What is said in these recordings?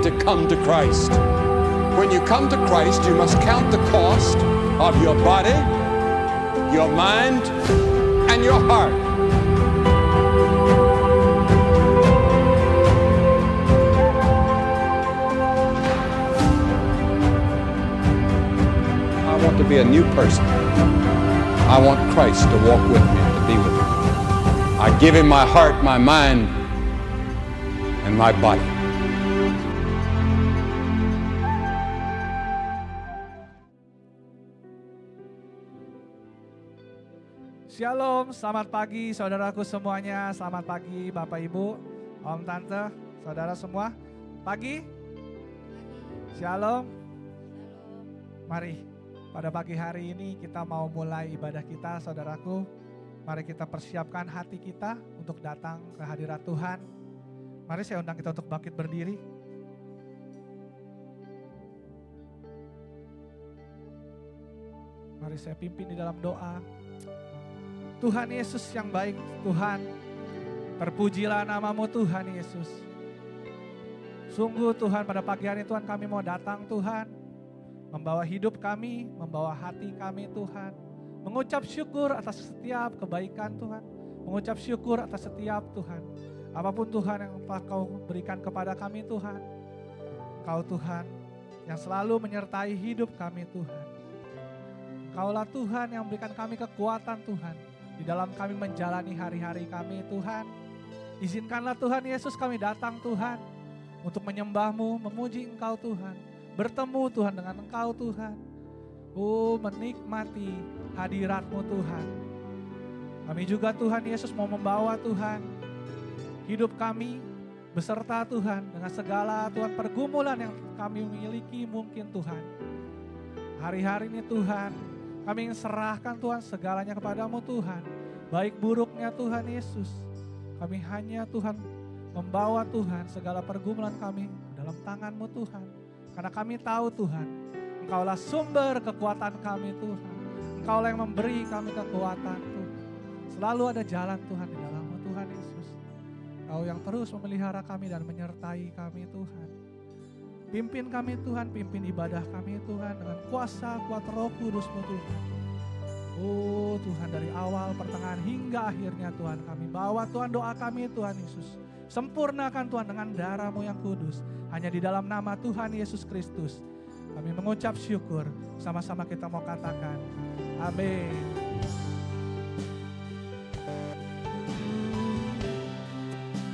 to come to Christ. When you come to Christ, you must count the cost of your body, your mind, and your heart. I want to be a new person. I want Christ to walk with me and to be with me. I give him my heart, my mind, and my body. Shalom, selamat pagi saudaraku semuanya, selamat pagi Bapak Ibu, Om Tante, saudara semua. Pagi? Shalom. Mari, pada pagi hari ini kita mau mulai ibadah kita saudaraku. Mari kita persiapkan hati kita untuk datang ke hadirat Tuhan. Mari saya undang kita untuk bangkit berdiri. Mari saya pimpin di dalam doa. Tuhan Yesus yang baik, Tuhan, terpujilah namamu Tuhan Yesus. Sungguh Tuhan, pada pagi hari Tuhan kami mau datang Tuhan, membawa hidup kami, membawa hati kami Tuhan. Mengucap syukur atas setiap kebaikan Tuhan, mengucap syukur atas setiap Tuhan. Apapun Tuhan yang telah kau berikan kepada kami Tuhan. Kau Tuhan yang selalu menyertai hidup kami Tuhan. Kaulah Tuhan yang memberikan kami kekuatan Tuhan. Di dalam kami menjalani hari-hari kami Tuhan. Izinkanlah Tuhan Yesus kami datang Tuhan. Untuk menyembah-Mu, memuji Engkau Tuhan. Bertemu Tuhan dengan Engkau Tuhan. Menikmati hadirat-Mu Tuhan. Kami juga Tuhan Yesus mau membawa Tuhan. Hidup kami beserta Tuhan. Dengan segala Tuhan pergumulan yang kami miliki mungkin Tuhan. Hari-hari ini Tuhan. Kami ingin serahkan Tuhan segalanya kepadamu Tuhan. Baik buruknya Tuhan Yesus. Kami hanya Tuhan membawa Tuhan segala pergumulan kami dalam tangan-Mu Tuhan. Karena kami tahu Tuhan, Engkaulah sumber kekuatan kami Tuhan. Engkaulah yang memberi kami kekuatan Tuhan. Selalu ada jalan Tuhan di dalam-Mu Tuhan Yesus. Engkau yang terus memelihara kami dan menyertai kami Tuhan. Pimpin kami Tuhan, pimpin ibadah kami Tuhan dengan kuasa kuat Roh Kudus-Mu Tuhan. Tuhan, dari awal, pertengahan hingga akhirnya Tuhan kami bawa Tuhan doa kami Tuhan Yesus. Sempurnakan Tuhan dengan darah-Mu yang kudus. Hanya di dalam nama Tuhan Yesus Kristus kami mengucap syukur. Sama-sama kita mau katakan amin.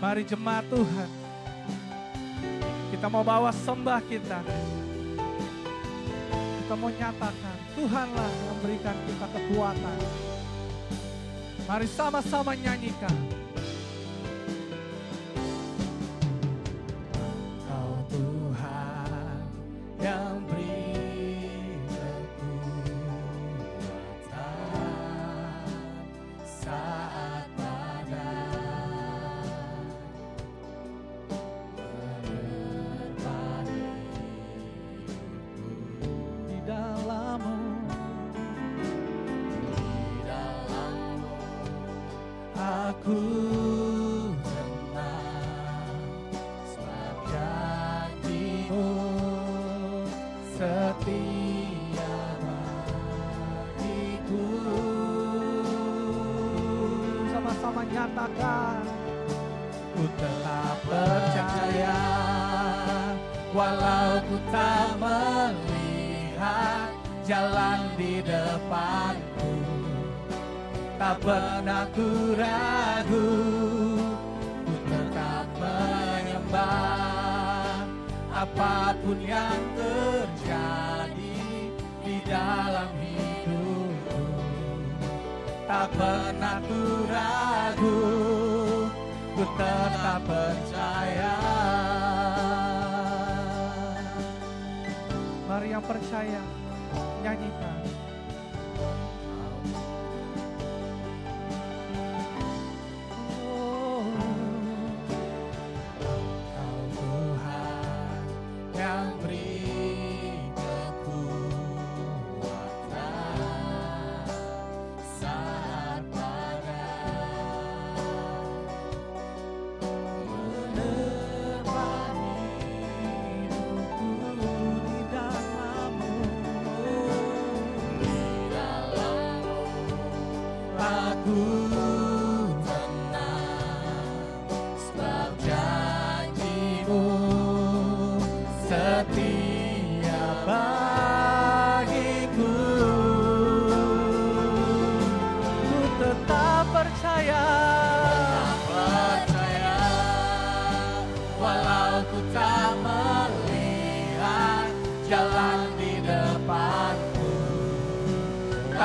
Mari jemaat Tuhan, kita mau bawa sembah kita. Kita mau nyatakan, Tuhanlah yang memberikan kita kekuatan. Mari sama-sama nyanyikan. Kau Tuhan yang beri kekuatan saat aku tenang sebab janji-Mu setia bagiku. Sama-sama nyatakan, ku tetap percaya walau ku tak melihat jalan di depanku. Tak pernah ku ragu, ku tetap menyembah. Apapun yang terjadi di dalam hidupku, tak pernah ku ragu, ku tetap percaya. Mari yang percaya, nyanyikan.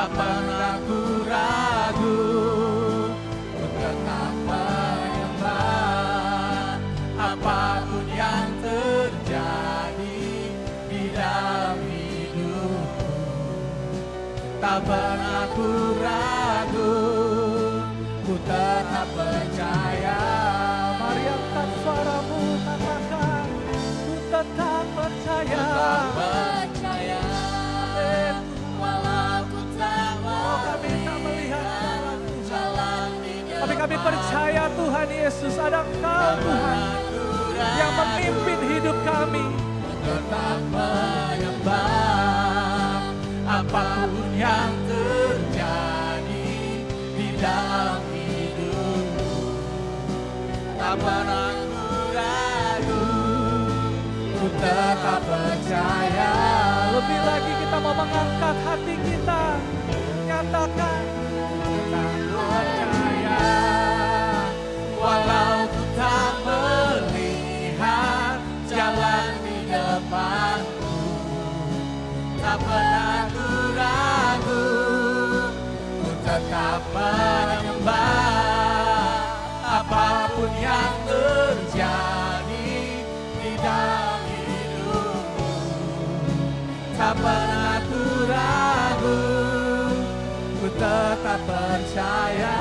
tak pernah ku ragu, ku tetap menyembah. Apapun yang terjadi di dalam hidupku, tak pernah ku ragu, ku tetap percaya. Mari angkat suaramu, katakan, ku tetap percaya. Walau ku tak Kami tak melihat jalan di tapi kami percaya Tuhan Yesus, ada Engkau Tuhan yang memimpin hidup kami. tetap menyembah. Apapun yang terjadi di dalam hidupku, tak pernah ku ragu, ku tetap percaya. Lebih lagi kita mau mengangkat hati kita, nyatakan tetap percaya. Walau ku tak melihat jalan di depanku, tak pernah ku ragu, ku tetap menyembah. Apapun yang terjadi di dalam hidupku, tak pernah ku ragu, ku tetap percaya.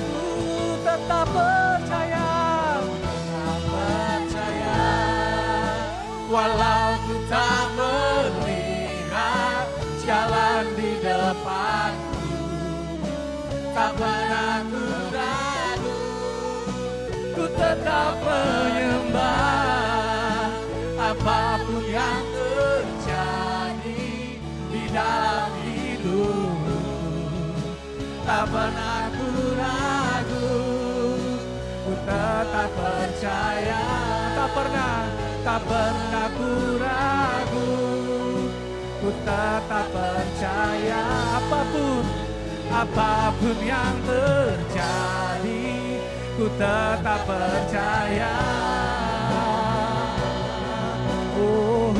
Ku tetap percaya, ku tetap percaya. Walau ku tak melihat jalan di depanku, tak pernah ku ragu, ku tetap menyembah. Apapun yang terjadi di dalam hidupku, tak pernah ku ragu, ku tetap percaya. Tak pernah ku ragu, ku tetap percaya. Apapun yang terjadi, ku tetap percaya. Oh,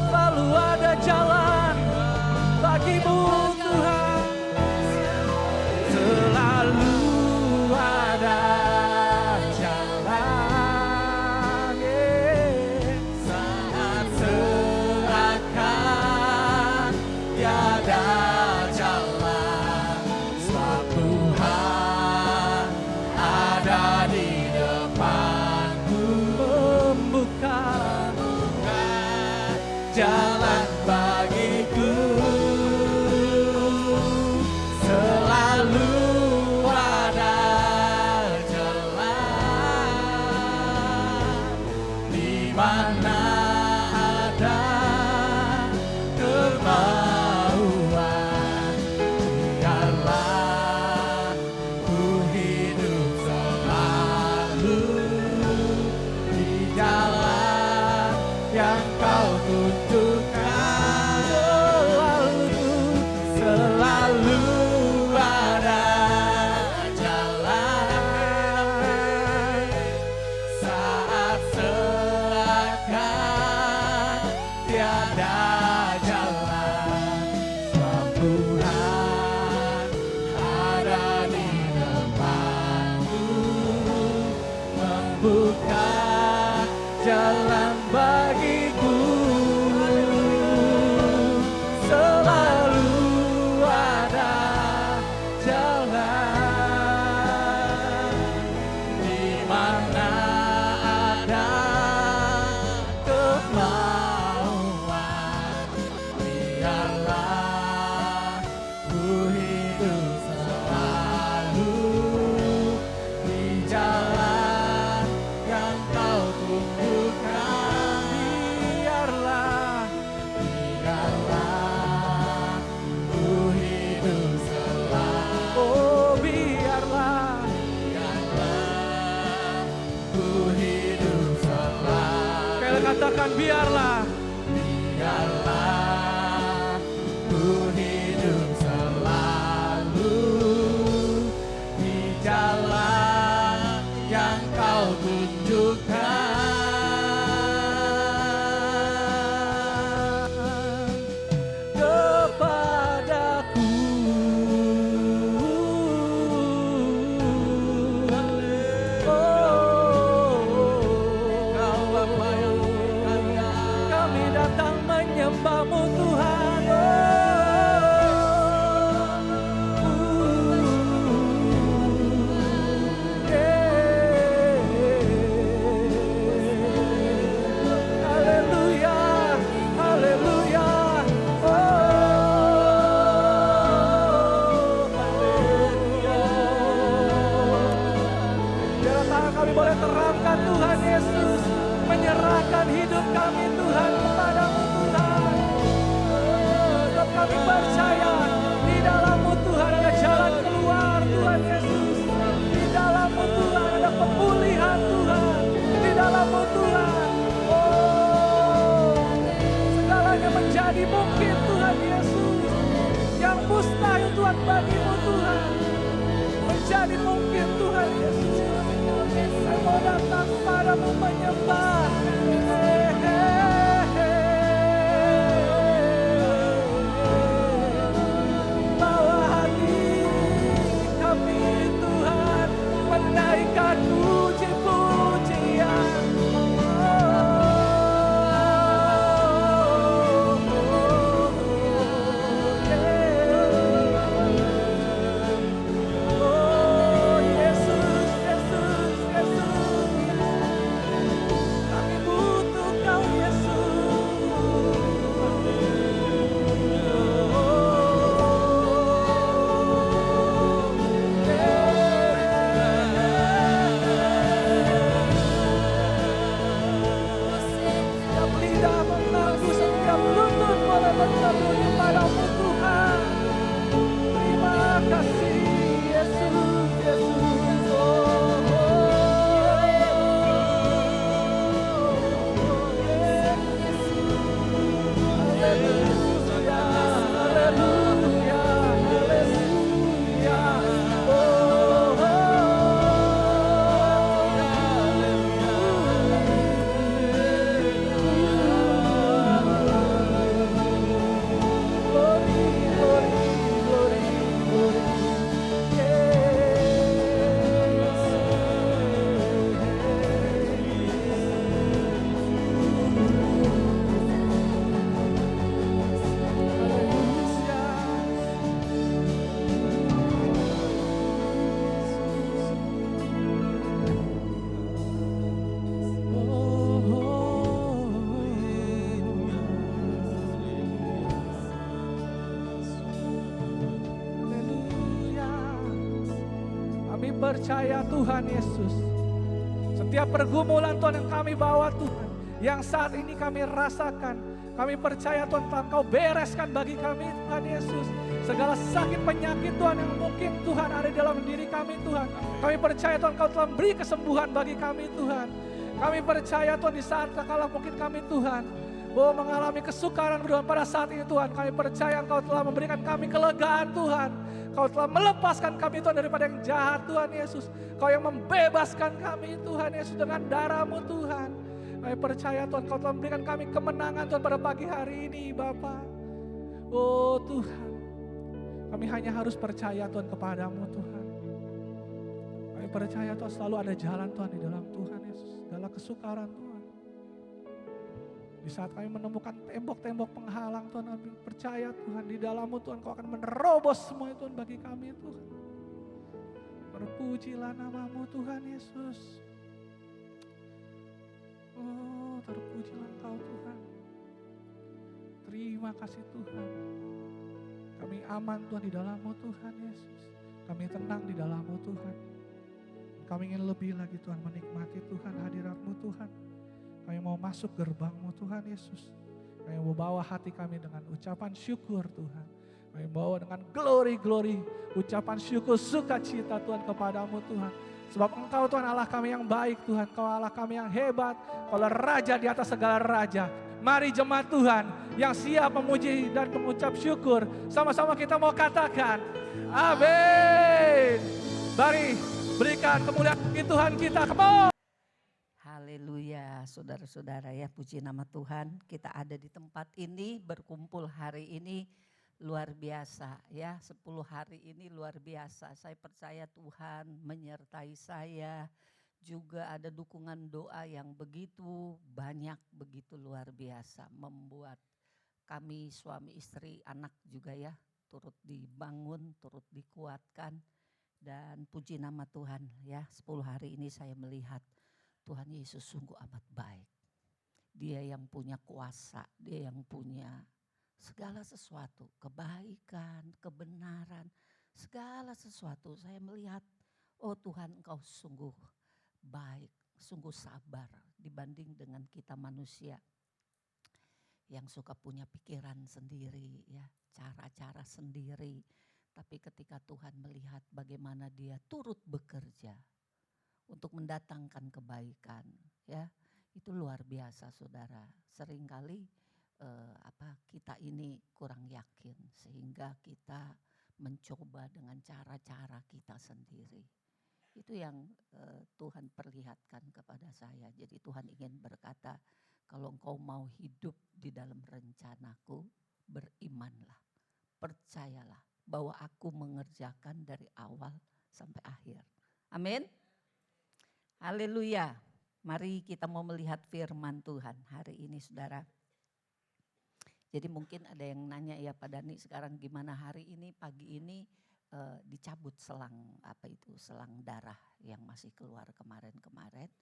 selalu ada jalan bagimu Tuhan, selalu ada jalan, saat serahkan tiada jalan, sebab Tuhan ada di depanku, membuka jalan bagiku. Selalu ada jalan, di mana ada kemauan, biarlah ku hidup selalu di jalan yang Kau tunjukkan. Selalu ada jalan, saat serahkan tiada jalan, sebab Tuhan ada di depanku, membuka jalan bagiku. Selalu ada jalan, di mana ada kemauan, biarlah ku hidup selalu di jalan yang Kau tunjukkan. Biarlah ku hidup selalu. Oh, biarlah ku hidup selalu. Kalian katakan biarlah ku hidup selalu di jalan yang Kau tunjukkan. Tuhan bagimu Tuhan. Menjadi mungkin Tuhan Yesus. Saya mau datang kepadamu menyembah. Bawa hati kami Tuhan, menaikkan puji-pujian. Oh Yesus, Yesus, Yesus. Kami butuh Kau Setiap lidah mengaku, setiap lutut boleh berseru padamu Tuhan. Terima kasih Yesus, Yesus. Haleluya, haleluya, haleluya. Glory, glory, glory, glory. Haleluya. Kami percaya Tuhan Yesus. Setiap pergumulan Tuhan yang kami bawa Tuhan, yang saat ini kami rasakan, kami percaya Tuhan telah Kau bereskan bagi kami Tuhan Yesus. Segala sakit penyakit Tuhan yang mungkin Tuhan ada di dalam diri kami Tuhan. Kami percaya Tuhan Kau telah beri kesembuhan bagi kami Tuhan. Kami percaya Tuhan di saat kala mungkin kami Tuhan mengalami kesukaran Tuhan pada saat ini Tuhan. Kami percaya Engkau telah memberikan kami kelegaan Tuhan. Kau telah melepaskan kami Tuhan daripada yang jahat Tuhan Yesus. Kau yang membebaskan kami Tuhan Yesus dengan darah-Mu Tuhan. Kami percaya Tuhan Kau telah memberikan kami kemenangan Tuhan pada pagi hari ini Bapa. Oh Tuhan, kami hanya harus percaya Tuhan kepadamu Tuhan. Kami percaya Tuhan selalu ada jalan Tuhan di dalam Tuhan Yesus. Segala kesukaran Tuhan. Di saat kami menemukan tembok-tembok penghalang Tuhan, kami percaya Tuhan di dalam-Mu Tuhan Kau akan menerobos semua itu Tuhan bagi kami Tuhan. Terpujilah nama-Mu Tuhan Yesus. Oh terpujilah Engkau Tuhan. Terima kasih Tuhan. Kami aman Tuhan di dalam-Mu Tuhan Yesus. Kami tenang di dalam-Mu Tuhan. Kami ingin lebih lagi Tuhan menikmati Tuhan hadirat-Mu Tuhan. Kami mau masuk gerbang-Mu Tuhan Yesus. Kami mau bawa hati kami dengan ucapan syukur Tuhan. Kami bawa dengan glory, ucapan syukur, sukacita Tuhan kepadamu Tuhan. Sebab Engkau Tuhan Allah kami yang baik Tuhan. Kau Allah kami yang hebat. Kau adalah Raja di atas segala raja. Mari jemaat Tuhan yang siap memuji dan mengucap syukur. Sama-sama kita mau katakan, amin. Mari berikan kemuliaan bagi Tuhan kita. Come on. Haleluya, saudara-saudara ya, puji nama Tuhan. Kita ada di tempat ini, berkumpul hari ini luar biasa ya. 10 hari ini luar biasa. Saya percaya Tuhan menyertai saya. Juga ada dukungan doa yang begitu banyak, begitu luar biasa. Membuat kami suami istri, anak juga ya, turut dibangun, turut dikuatkan. Dan puji nama Tuhan ya, 10 hari ini saya melihat Tuhan Yesus sungguh amat baik. Dia yang punya kuasa, dia yang punya segala sesuatu, kebaikan, kebenaran, segala sesuatu. Saya melihat, oh Tuhan Engkau sungguh baik, sungguh sabar dibanding dengan kita manusia yang suka punya pikiran sendiri ya, cara-cara sendiri. Tapi ketika Tuhan melihat bagaimana dia turut bekerja untuk mendatangkan kebaikan ya, itu luar biasa saudara. Seringkali kita ini kurang yakin sehingga kita mencoba dengan cara-cara kita sendiri. Itu yang Tuhan perlihatkan kepada saya. Jadi Tuhan ingin berkata, kalau engkau mau hidup di dalam rencanaku, berimanlah, percayalah bahwa aku mengerjakan dari awal sampai akhir. Amin. Haleluya. Mari kita mau melihat firman Tuhan hari ini, saudara. Jadi mungkin ada yang nanya, ya Pak Dani sekarang gimana hari ini, pagi ini dicabut selang selang darah yang masih keluar kemarin-kemarin.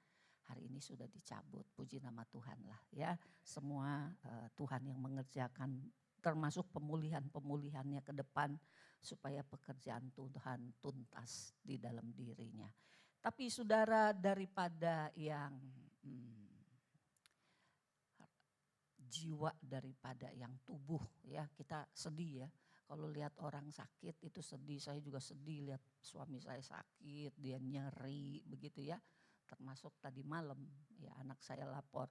Hari ini sudah dicabut, puji nama Tuhan lah ya. Semua Tuhan yang mengerjakan, termasuk pemulihannya ke depan supaya pekerjaan Tuhan tuntas di dalam dirinya. Tapi saudara, daripada yang jiwa daripada yang tubuh ya, kita sedih ya. Kalau lihat orang sakit itu sedih, saya juga sedih lihat suami saya sakit, dia nyeri begitu ya. Termasuk tadi malam ya anak saya lapor,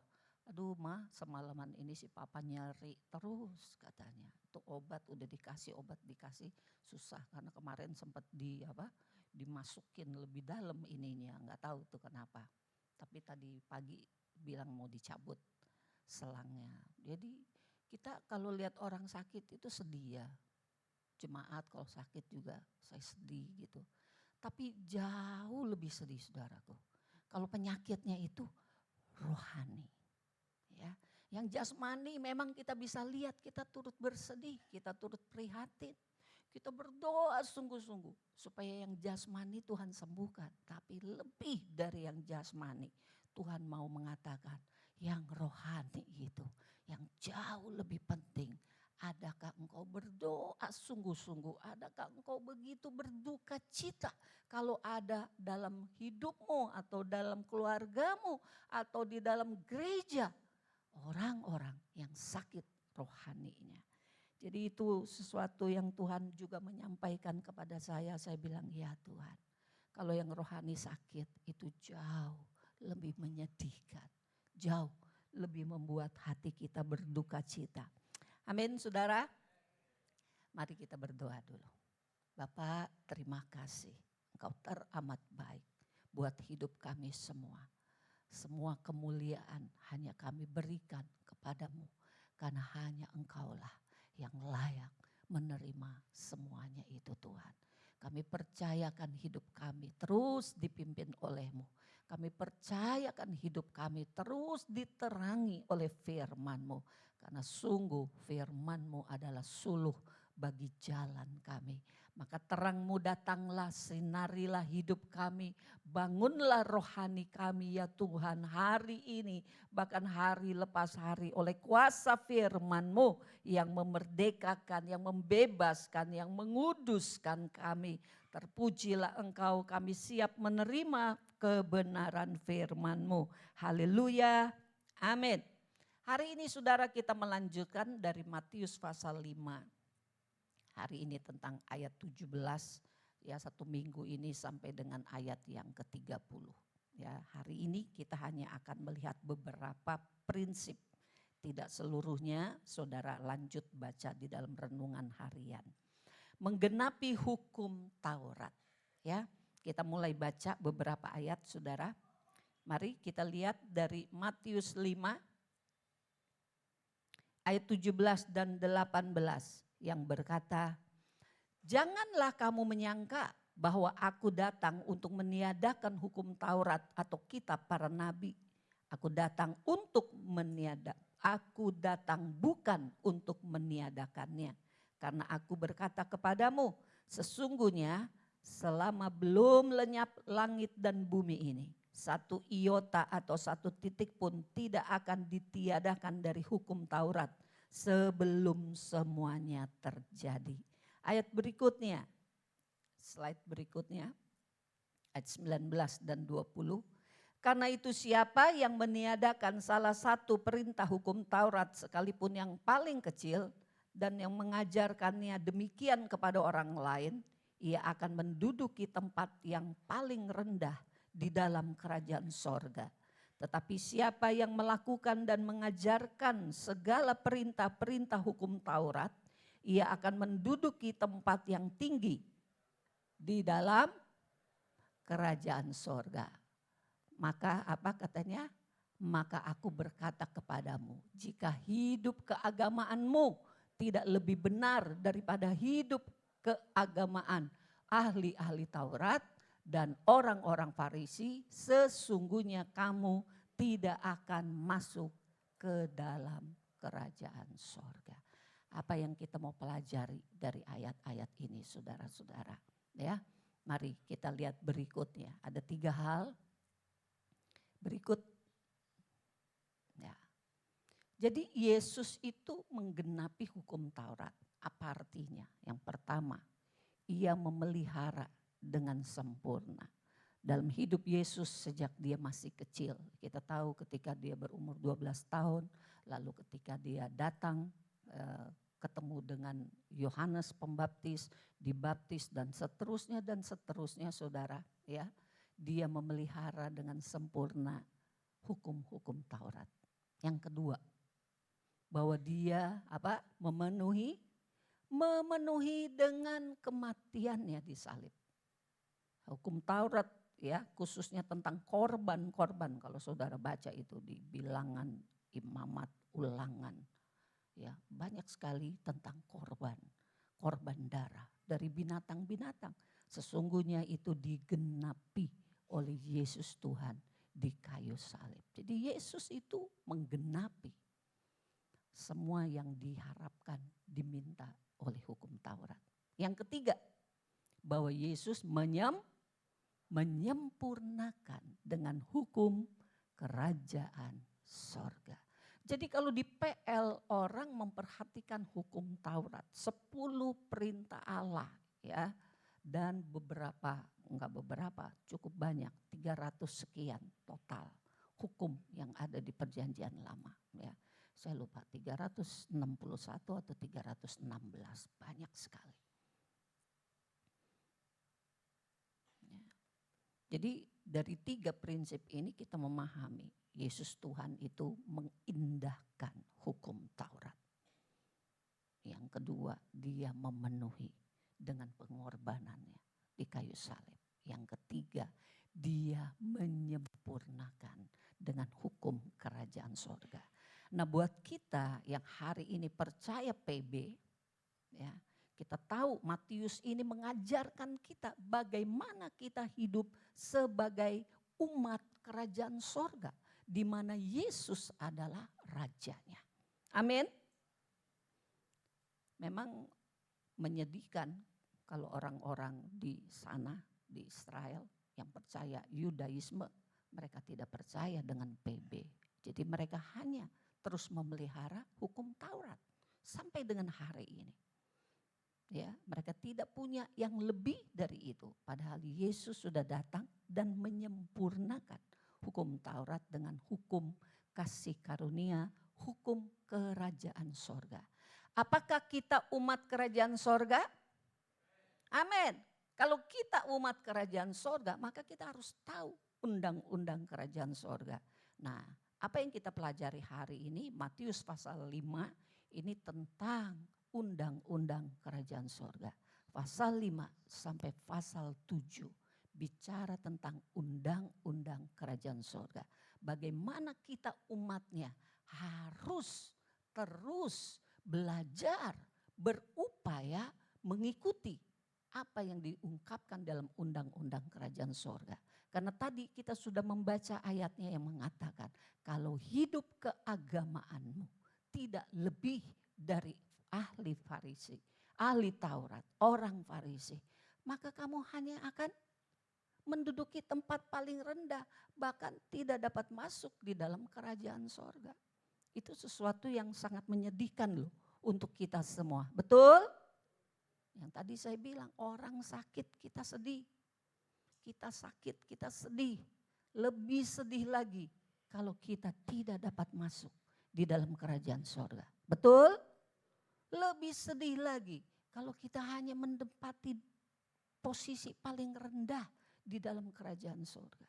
aduh Ma semalaman ini si papa nyeri terus katanya. Itu obat udah dikasih, susah karena kemarin sempat dimasukin lebih dalam ininya, nggak tahu tuh kenapa. Tapi tadi pagi bilang mau dicabut selangnya. Jadi kita kalau lihat orang sakit itu sedih ya. Jemaat kalau sakit juga saya sedih gitu. Tapi jauh lebih sedih saudaraku, kalau penyakitnya itu rohani. Ya, yang jasmani memang kita bisa lihat, kita turut bersedih, kita turut prihatin. Kita berdoa sungguh-sungguh supaya yang jasmani Tuhan sembuhkan. Tapi lebih dari yang jasmani, Tuhan mau mengatakan yang rohani itu yang jauh lebih penting. Adakah engkau berdoa sungguh-sungguh? Adakah engkau begitu berduka cita kalau ada dalam hidupmu atau dalam keluargamu atau di dalam gereja orang-orang yang sakit rohaninya? Jadi itu sesuatu yang Tuhan juga menyampaikan kepada saya. Saya bilang ya Tuhan, kalau yang rohani sakit itu jauh lebih menyedihkan, jauh lebih membuat hati kita berduka cita. Amin saudara. Mari kita berdoa dulu. Bapak terima kasih, Engkau teramat baik buat hidup kami semua. Semua kemuliaan hanya kami berikan kepadamu. Karena hanya Engkaulah yang layak menerima semuanya itu Tuhan. Kami percayakan hidup kami terus dipimpin oleh-Mu. Kami percayakan hidup kami terus diterangi oleh firman-Mu. Karena sungguh firman-Mu adalah suluh bagi jalan kami. Maka terang-Mu datanglah, sinarilah hidup kami. Bangunlah rohani kami ya Tuhan hari ini. Bahkan hari lepas hari oleh kuasa firman-Mu yang memerdekakan, yang membebaskan, yang menguduskan kami. Terpujilah Engkau, kami siap menerima kebenaran firman-Mu. Haleluya, amin. Hari ini saudara kita melanjutkan dari Matius pasal 5. Hari ini tentang ayat 17, ya 1 minggu ini sampai dengan ayat yang ke-30. Ya, hari ini kita hanya akan melihat beberapa prinsip. Tidak seluruhnya saudara lanjut baca di dalam renungan harian. Menggenapi hukum Taurat. Ya, kita mulai baca beberapa ayat saudara. Mari kita lihat dari Matius 5 ayat 17 dan 18 yang berkata, janganlah kamu menyangka bahwa aku datang untuk meniadakan hukum Taurat atau kitab para nabi. Aku datang bukan untuk meniadakannya. Karena aku berkata kepadamu, sesungguhnya selama belum lenyap langit dan bumi ini, satu iota atau satu titik pun tidak akan ditiadakan dari hukum Taurat sebelum semuanya terjadi. Ayat berikutnya, slide berikutnya, ayat 19 dan 20. Karena itu siapa yang meniadakan salah satu perintah hukum Taurat sekalipun yang paling kecil dan yang mengajarkannya demikian kepada orang lain, ia akan menduduki tempat yang paling rendah di dalam kerajaan sorga. Tetapi siapa yang melakukan dan mengajarkan segala perintah-perintah hukum Taurat, ia akan menduduki tempat yang tinggi di dalam kerajaan sorga. Maka apa katanya? Maka aku berkata kepadamu, jika hidup keagamaanmu tidak lebih benar daripada hidup keagamaan ahli-ahli Taurat dan orang-orang Farisi, sesungguhnya kamu tidak akan masuk ke dalam kerajaan sorga. Apa yang kita mau pelajari dari ayat-ayat ini saudara-saudara? Ya, mari kita lihat berikutnya. Ada 3 hal berikut. Ya. Jadi Yesus itu menggenapi hukum Taurat. Apa artinya? Yang pertama, ia memelihara dengan sempurna. Dalam hidup Yesus sejak dia masih kecil. Kita tahu ketika dia berumur 12 tahun, lalu ketika dia datang ketemu dengan Yohanes Pembaptis, dibaptis dan seterusnya saudara, ya. Dia memelihara dengan sempurna hukum-hukum Taurat. Yang kedua, bahwa dia memenuhi dengan kematiannya di salib. Hukum Taurat ya, khususnya tentang korban-korban, kalau saudara baca itu di Bilangan, Imamat, Ulangan, ya banyak sekali tentang korban darah dari binatang-binatang. Sesungguhnya itu digenapi oleh Yesus Tuhan di kayu salib. Jadi Yesus itu menggenapi semua yang diharapkan, diminta oleh hukum Taurat. Yang ketiga, bahwa Yesus menyempurnakan dengan hukum kerajaan sorga. Jadi kalau di PL orang memperhatikan hukum Taurat, 10 perintah Allah ya, dan cukup banyak, 300 sekian total hukum yang ada di perjanjian lama ya. Saya lupa 361 atau 316, banyak sekali. Ya. Jadi dari 3 prinsip ini kita memahami Yesus Tuhan itu mengindahkan hukum Taurat. Yang kedua, dia memenuhi dengan pengorbanannya di kayu salib. Yang ketiga, dia menyempurnakan dengan hukum kerajaan sorga. Nah buat kita yang hari ini percaya PB, ya, kita tahu Matius ini mengajarkan kita bagaimana kita hidup sebagai umat kerajaan sorga, di mana Yesus adalah rajanya. Amin. Memang menyedihkan kalau orang-orang di sana, di Israel yang percaya Yudaisme, mereka tidak percaya dengan PB. Jadi mereka hanya terus memelihara hukum Taurat sampai dengan hari ini. Ya, mereka tidak punya yang lebih dari itu. Padahal Yesus sudah datang dan menyempurnakan hukum Taurat dengan hukum kasih karunia, hukum kerajaan sorga. Apakah kita umat kerajaan sorga? Amin. Kalau kita umat kerajaan sorga, maka kita harus tahu undang-undang kerajaan sorga. Nah, apa yang kita pelajari hari ini, Matius pasal 5, ini tentang undang-undang kerajaan sorga. Pasal 5 sampai pasal 7 bicara tentang undang-undang kerajaan sorga. Bagaimana kita umatnya harus terus belajar, berupaya mengikuti apa yang diungkapkan dalam undang-undang kerajaan sorga. Karena tadi kita sudah membaca ayatnya yang mengatakan, kalau hidup keagamaanmu tidak lebih dari ahli Farisi, ahli Taurat, orang Farisi, maka kamu hanya akan menduduki tempat paling rendah, bahkan tidak dapat masuk di dalam kerajaan sorga. Itu sesuatu yang sangat menyedihkan loh untuk kita semua. Betul? Yang tadi saya bilang, orang sakit kita sedih. Kita sakit, kita sedih. Lebih sedih lagi kalau kita tidak dapat masuk di dalam kerajaan sorga. Betul? Lebih sedih lagi kalau kita hanya menempati posisi paling rendah di dalam kerajaan sorga.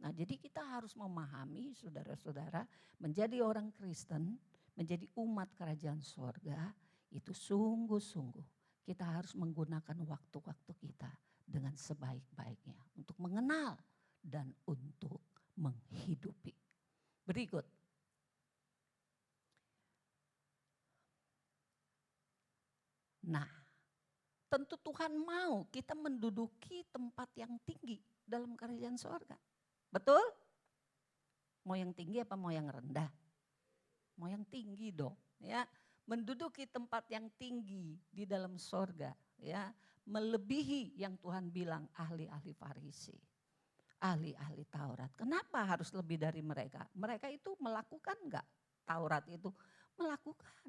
Nah jadi kita harus memahami saudara-saudara, menjadi orang Kristen, menjadi umat kerajaan sorga, itu sungguh-sungguh kita harus menggunakan waktu-waktu kita dengan sebaik-baiknya untuk mengenal dan untuk menghidupi. Berikut. Nah, tentu Tuhan mau kita menduduki tempat yang tinggi dalam kerajaan sorga. Betul? Mau yang tinggi apa mau yang rendah? Mau yang tinggi dong, ya. Menduduki tempat yang tinggi di dalam sorga, ya. Melebihi yang Tuhan bilang ahli-ahli Farisi, ahli-ahli Taurat. Kenapa harus lebih dari mereka? Mereka itu melakukan enggak Taurat itu? Melakukan.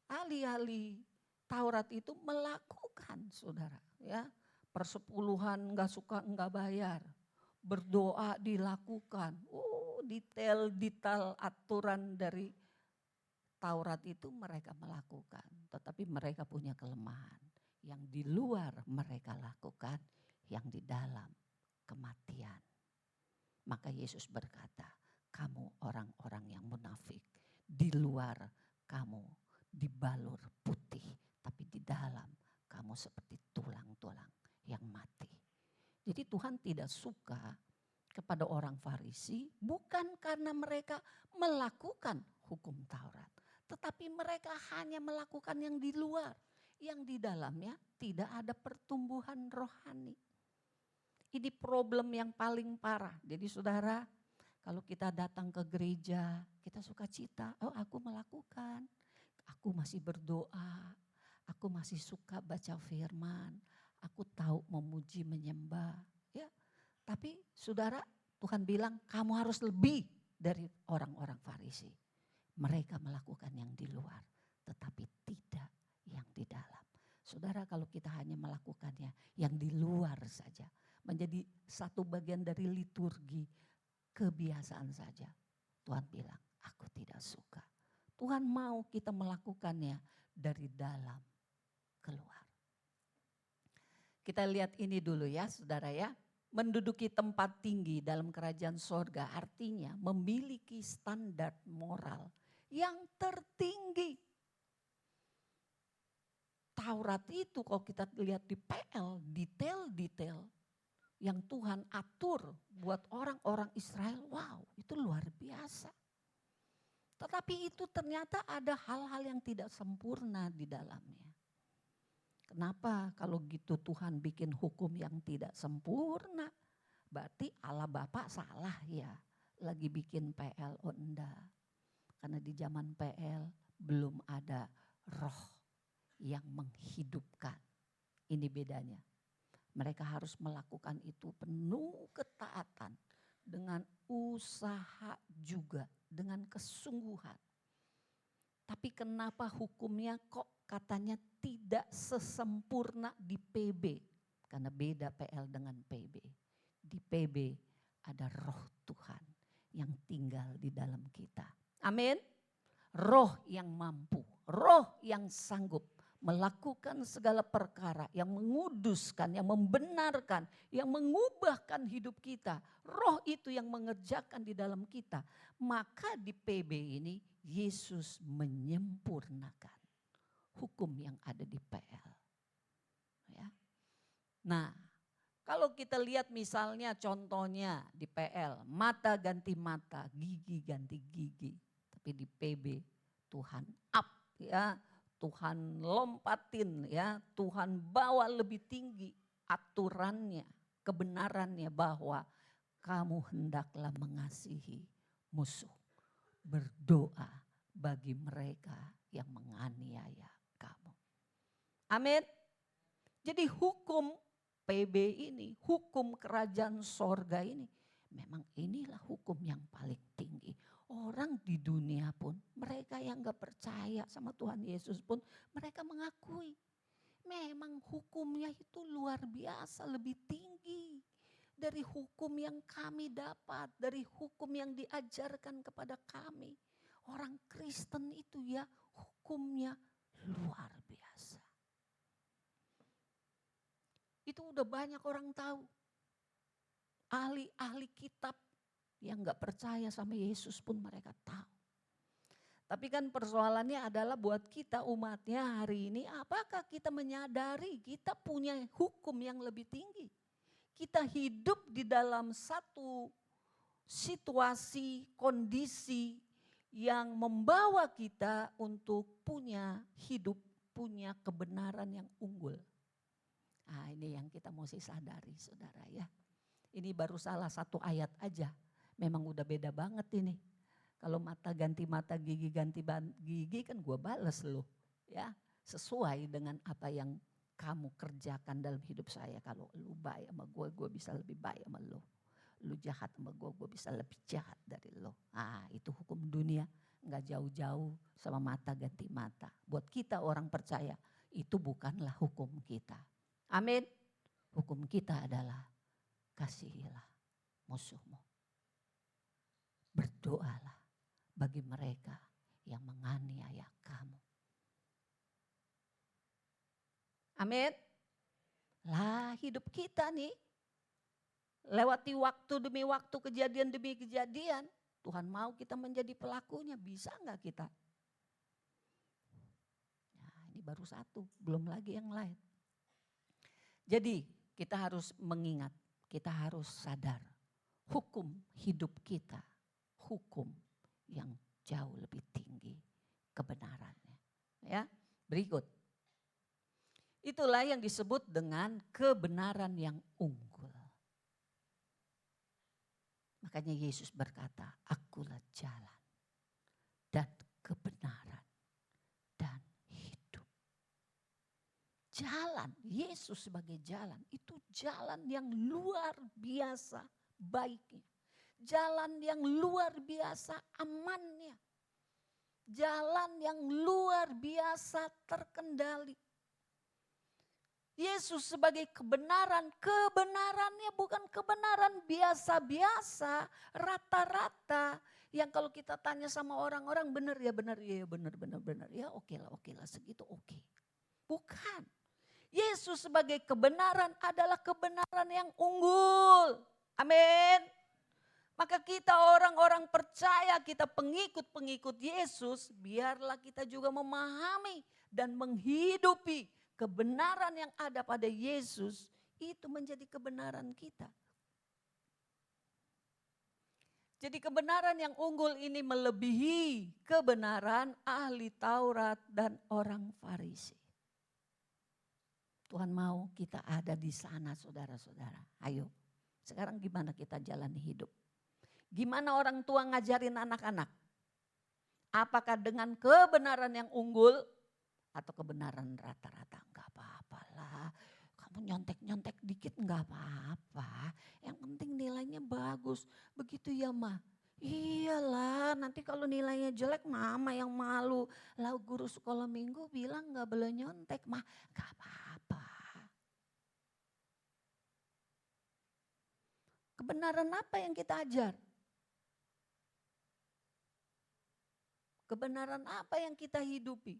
Ahli-ahli Taurat itu melakukan, saudara, ya. Persepuluhan enggak suka enggak bayar. Berdoa dilakukan. Detail-detail aturan dari Taurat itu mereka melakukan. Tetapi mereka punya kelemahan. Yang di luar mereka lakukan, yang di dalam kematian. Maka Yesus berkata, kamu orang-orang yang munafik. Di luar kamu dibalur putih, tapi di dalam kamu seperti tulang-tulang yang mati. Jadi Tuhan tidak suka kepada orang Farisi bukan karena mereka melakukan hukum Taurat. Tetapi mereka hanya melakukan yang di luar. Yang di dalamnya tidak ada pertumbuhan rohani. Ini problem yang paling parah. Jadi saudara, kalau kita datang ke gereja, kita suka cita, oh aku melakukan. Aku masih berdoa, aku masih suka baca firman. Aku tahu memuji, menyembah. Ya, tapi saudara, Tuhan bilang kamu harus lebih dari orang-orang Farisi. Mereka melakukan yang di luar, tetapi tidak yang di dalam. Saudara, kalau kita hanya melakukannya yang di luar saja, menjadi satu bagian dari liturgi, kebiasaan saja. Tuhan bilang, aku tidak suka. Tuhan mau kita melakukannya dari dalam keluar. Kita lihat ini dulu ya saudara ya. Menduduki tempat tinggi dalam kerajaan sorga artinya memiliki standar moral yang tertinggi. Taurat itu kalau kita lihat di PL, detail-detail yang Tuhan atur buat orang-orang Israel, wow itu luar biasa. Tetapi itu ternyata ada hal-hal yang tidak sempurna di dalamnya. Kenapa kalau gitu Tuhan bikin hukum yang tidak sempurna? Berarti Allah Bapa salah ya, lagi bikin PL, oh enggak. Karena di zaman PL belum ada roh yang menghidupkan. Ini bedanya. Mereka harus melakukan itu penuh ketaatan. Dengan usaha juga, dengan kesungguhan. Tapi kenapa hukumnya kok katanya tidak sesempurna di PB? Karena beda PL dengan PB. Di PB ada roh Tuhan yang tinggal di dalam kita. Amin. Roh yang mampu, roh yang sanggup melakukan segala perkara yang menguduskan, yang membenarkan, yang mengubahkan hidup kita. Roh itu yang mengerjakan di dalam kita. Maka di PB ini Yesus menyempurnakan hukum yang ada di PL. Ya. Nah, kalau kita lihat misalnya contohnya di PL, mata ganti mata, gigi ganti gigi. Tapi di PB Tuhan up ya. Tuhan lompatin ya, Tuhan bawa lebih tinggi aturannya, kebenarannya bahwa kamu hendaklah mengasihi musuh. Berdoa bagi mereka yang menganiaya kamu. Amin. Jadi hukum PB ini, hukum kerajaan sorga ini, memang inilah hukum yang paling tinggi. Orang di dunia pun, mereka yang gak percaya sama Tuhan Yesus pun, mereka mengakui. Memang hukumnya itu luar biasa, lebih tinggi dari hukum yang kami dapat, dari hukum yang diajarkan kepada kami. Orang Kristen itu ya hukumnya luar biasa. Itu udah banyak orang tahu. Ahli-ahli kitab yang gak percaya sama Yesus pun mereka tahu. Tapi kan persoalannya adalah buat kita umatnya hari ini, apakah kita menyadari kita punya hukum yang lebih tinggi? Kita hidup di dalam satu situasi, kondisi yang membawa kita untuk punya hidup, punya kebenaran yang unggul. Nah, ini yang kita mesti sadari, saudara ya. Ini baru salah satu ayat aja, memang udah beda banget ini. Kalau mata ganti mata, gigi ganti gigi kan gue bales loh. Ya, sesuai dengan apa yang kamu kerjakan dalam hidup saya. Kalau lu baik sama gue bisa lebih baik sama lu. Lu jahat sama gue bisa lebih jahat dari lo. Ah, itu hukum dunia, nggak jauh-jauh sama mata ganti mata. Buat kita orang percaya, itu bukanlah hukum kita. Amin. Hukum kita adalah kasihilah musuhmu. Berdoalah bagi mereka yang menganiaya kamu. Amin. Lah hidup kita nih, lewati waktu demi waktu, kejadian demi kejadian. Tuhan mau kita menjadi pelakunya, bisa nggak kita? Nah, ini baru satu, belum lagi yang lain. Jadi kita harus mengingat, kita harus sadar hukum hidup kita, hukum yang jauh lebih tinggi kebenarannya. Ya, berikut. Itulah yang disebut dengan kebenaran yang unggul. Makanya Yesus berkata, akulah jalan dan kebenaran dan hidup. Jalan, Yesus sebagai jalan, itu jalan yang luar biasa baiknya. Jalan yang luar biasa amannya. Jalan yang luar biasa terkendali. Yesus sebagai kebenaran, kebenarannya bukan kebenaran biasa-biasa, rata-rata. Yang kalau kita tanya sama orang-orang benar ya benar, ya benar. Ya oke lah segitu oke. Bukan. Yesus sebagai kebenaran adalah kebenaran yang unggul. Amin. Maka kita orang-orang percaya, kita pengikut-pengikut Yesus, biarlah kita juga memahami dan menghidupi kebenaran yang ada pada Yesus, itu menjadi kebenaran kita. Jadi kebenaran yang unggul ini melebihi kebenaran ahli Taurat dan orang Farisi. Tuhan mau kita ada di sana saudara-saudara. Ayo, sekarang gimana kita jalani hidup? Gimana orang tua ngajarin anak-anak? Apakah dengan kebenaran yang unggul atau kebenaran rata-rata? Enggak apa-apa lah. Kamu nyontek-nyontek dikit enggak apa-apa. Yang penting nilainya bagus. Begitu ya Ma? Iyalah, nanti kalau nilainya jelek mama yang malu. Lalu guru sekolah minggu bilang enggak boleh nyontek. Mah, enggak apa-apa. Kebenaran apa yang kita ajar? Kebenaran apa yang kita hidupi?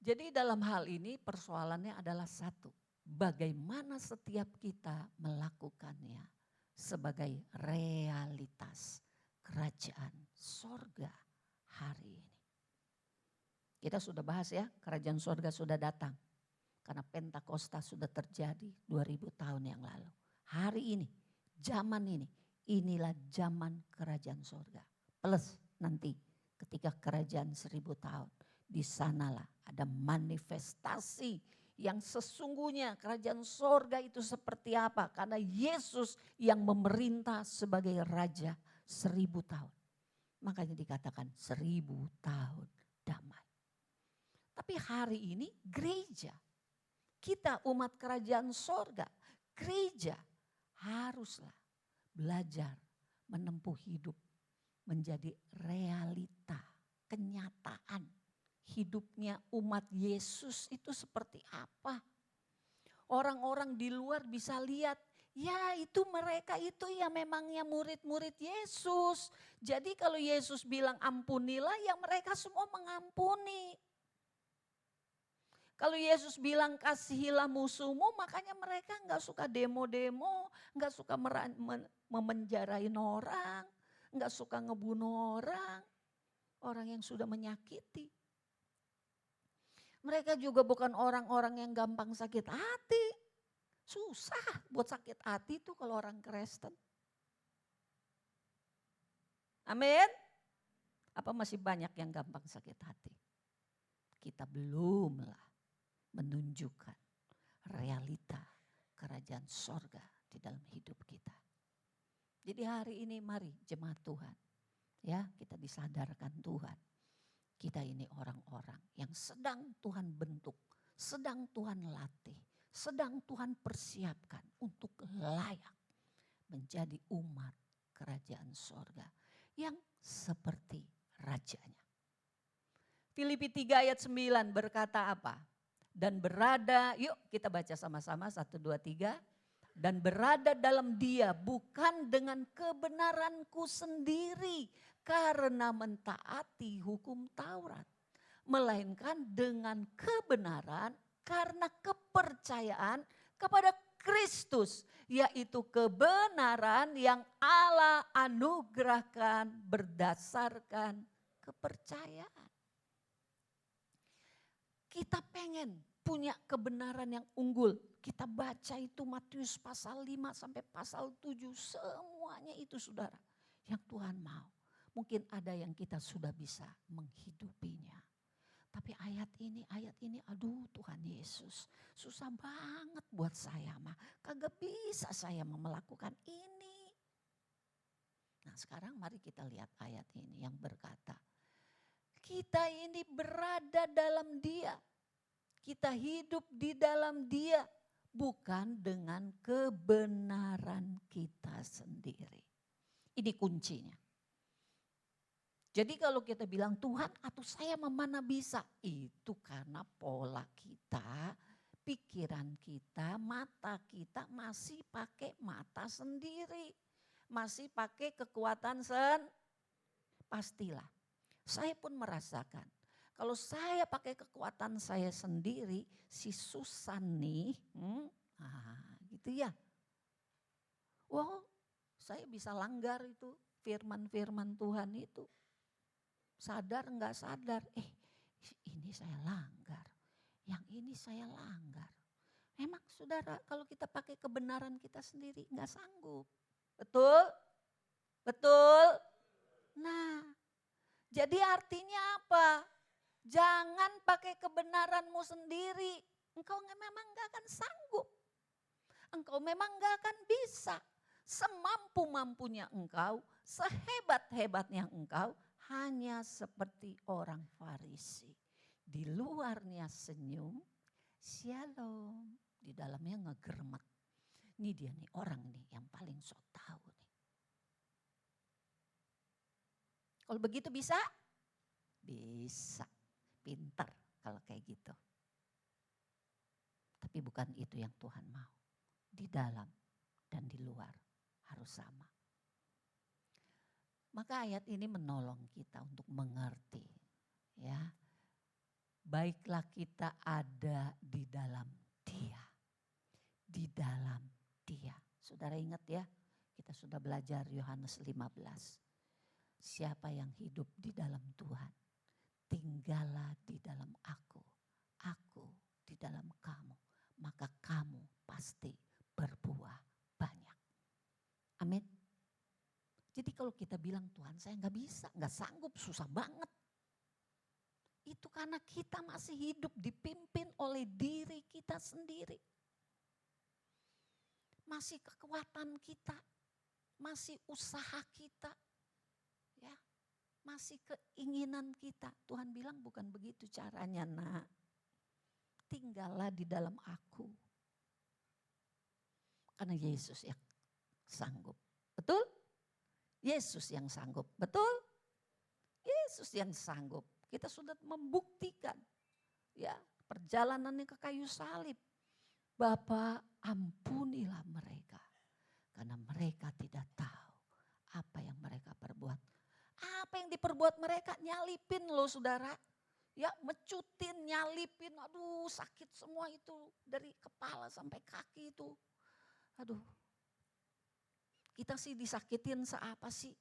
Jadi dalam hal ini persoalannya adalah satu. Bagaimana setiap kita melakukannya sebagai realitas kerajaan sorga hari ini. Kita sudah bahas ya, kerajaan sorga sudah datang. Karena Pentakosta sudah terjadi 2000 tahun yang lalu. Hari ini, zaman ini, inilah zaman kerajaan sorga. Plus nanti ketika kerajaan 1000 tahun. Di sanalah ada manifestasi yang sesungguhnya kerajaan sorga itu seperti apa. Karena Yesus yang memerintah sebagai raja 1000 tahun. Makanya dikatakan 1000 tahun damai. Tapi hari ini gereja, kita umat kerajaan sorga, gereja haruslah belajar menempuh hidup menjadi realita, kenyataan. Hidupnya umat Yesus itu seperti apa? Orang-orang di luar bisa lihat, ya itu mereka itu ya memangnya murid-murid Yesus. Jadi kalau Yesus bilang ampunilah, ya mereka semua mengampuni. Kalau Yesus bilang kasihilah musuhmu, makanya mereka nggak suka demo-demo, nggak suka memenjarain orang. Enggak suka ngebunuh orang yang sudah menyakiti. Mereka juga bukan orang-orang yang gampang sakit hati. Susah buat sakit hati itu kalau orang Kristen. Amin. Apa masih banyak yang gampang sakit hati? Kita belumlah menunjukkan realita kerajaan sorga di dalam hidup kita. Jadi hari ini mari jemaat Tuhan, ya kita disadarkan Tuhan. Kita ini orang-orang yang sedang Tuhan bentuk, sedang Tuhan latih, sedang Tuhan persiapkan untuk layak menjadi umat kerajaan sorga yang seperti rajanya. Filipi 3 ayat 9 berkata apa? Dan berada, yuk kita baca sama-sama 1, 2, 3. Dan berada dalam Dia bukan dengan kebenaranku sendiri karena mentaati hukum Taurat. Melainkan dengan kebenaran karena kepercayaan kepada Kristus. Yaitu kebenaran yang Allah anugerahkan berdasarkan kepercayaan. Kita pengen punya kebenaran yang unggul. Kita baca itu Matius pasal 5 sampai pasal 7. Semuanya itu saudara yang Tuhan mau. Mungkin ada yang kita sudah bisa menghidupinya. Tapi ayat ini aduh Tuhan Yesus. Susah banget buat saya mah. Kagak bisa saya melakukan ini. Nah sekarang mari kita lihat ayat ini yang berkata. Kita ini berada dalam Dia. Kita hidup di dalam Dia. Bukan dengan kebenaran kita sendiri. Ini kuncinya. Jadi kalau kita bilang Tuhan atau saya mana bisa. Itu karena pola kita, pikiran kita, mata kita masih pakai mata sendiri. Masih pakai kekuatan pastilah. Saya pun merasakan. Kalau saya pakai kekuatan saya sendiri, si Susan nih, gitu ya. Wow, saya bisa langgar itu firman-firman Tuhan itu. Sadar enggak sadar, ini saya langgar, yang ini saya langgar. Memang saudara kalau kita pakai kebenaran kita sendiri enggak sanggup. Betul? Betul? Nah, jadi artinya apa? Jangan pakai kebenaranmu sendiri. Engkau memang gak akan sanggup. Engkau memang gak akan bisa. Semampu-mampunya engkau, sehebat-hebatnya engkau, hanya seperti orang Farisi. Di luarnya senyum, shalom. Di dalamnya ngegermet. Ini dia nih orang nih yang paling sok tahu nih. Kalau begitu bisa? Bisa. Pintar kalau kayak gitu. Tapi bukan itu yang Tuhan mau. Di dalam dan di luar harus sama. Maka ayat ini menolong kita untuk mengerti. Ya, baiklah kita ada di dalam Dia. Di dalam Dia. Saudara ingat ya, kita sudah belajar Yohanes 15. Siapa yang hidup di dalam Tuhan, tinggallah di dalam aku di dalam kamu, maka kamu pasti berbuah banyak. Amin. Jadi kalau kita bilang Tuhan saya gak bisa, gak sanggup, susah banget. Itu karena kita masih hidup dipimpin oleh diri kita sendiri. Masih kekuatan kita, masih usaha kita. Ya, masih keinginan kita. Tuhan bilang bukan begitu caranya nak. Tinggallah di dalam aku. Karena Yesus yang sanggup. Betul? Yesus yang sanggup. Betul? Yesus yang sanggup. Kita sudah membuktikan. Ya, perjalanannya ke kayu salib. Bapa ampunilah mereka. Karena mereka tidak tahu apa yang mereka perbuat. Apa yang diperbuat mereka nyalipin loh saudara. Ya mecutin, nyalipin, aduh sakit semua itu. Dari kepala sampai kaki itu. Aduh. Kita sih disakitin seapa sih?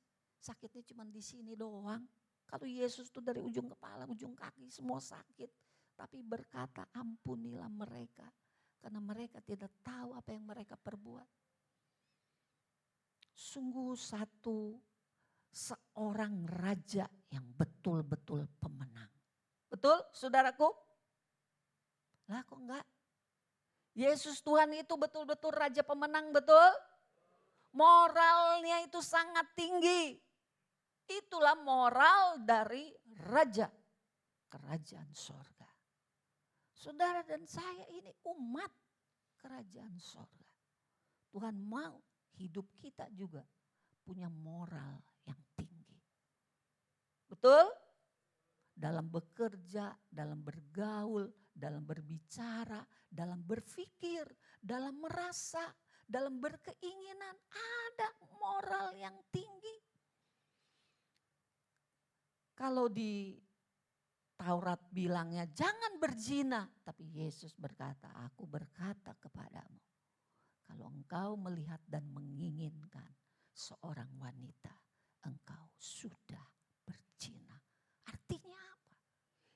sakitnya cuma di sini doang. Kalau Yesus tuh dari ujung kepala, ujung kaki semua sakit. Tapi berkata ampunilah mereka. Karena mereka tidak tahu apa yang mereka perbuat. Sungguh seorang raja yang betul-betul pemenang. Betul saudaraku? Lah kok enggak? Yesus Tuhan itu betul-betul raja pemenang, betul? Moralnya itu sangat tinggi. Itulah moral dari raja kerajaan sorga. Saudara dan saya ini umat kerajaan sorga. Tuhan mau hidup kita juga punya moral yang tinggi. Betul? Dalam bekerja, dalam bergaul, dalam berbicara, dalam berpikir, dalam merasa, dalam berkeinginan, ada moral yang tinggi. Kalau di Taurat bilangnya jangan berzina, tapi Yesus berkata, aku berkata kepadamu, kalau engkau melihat dan menginginkan seorang wanita, engkau sudah berzina. Artinya apa?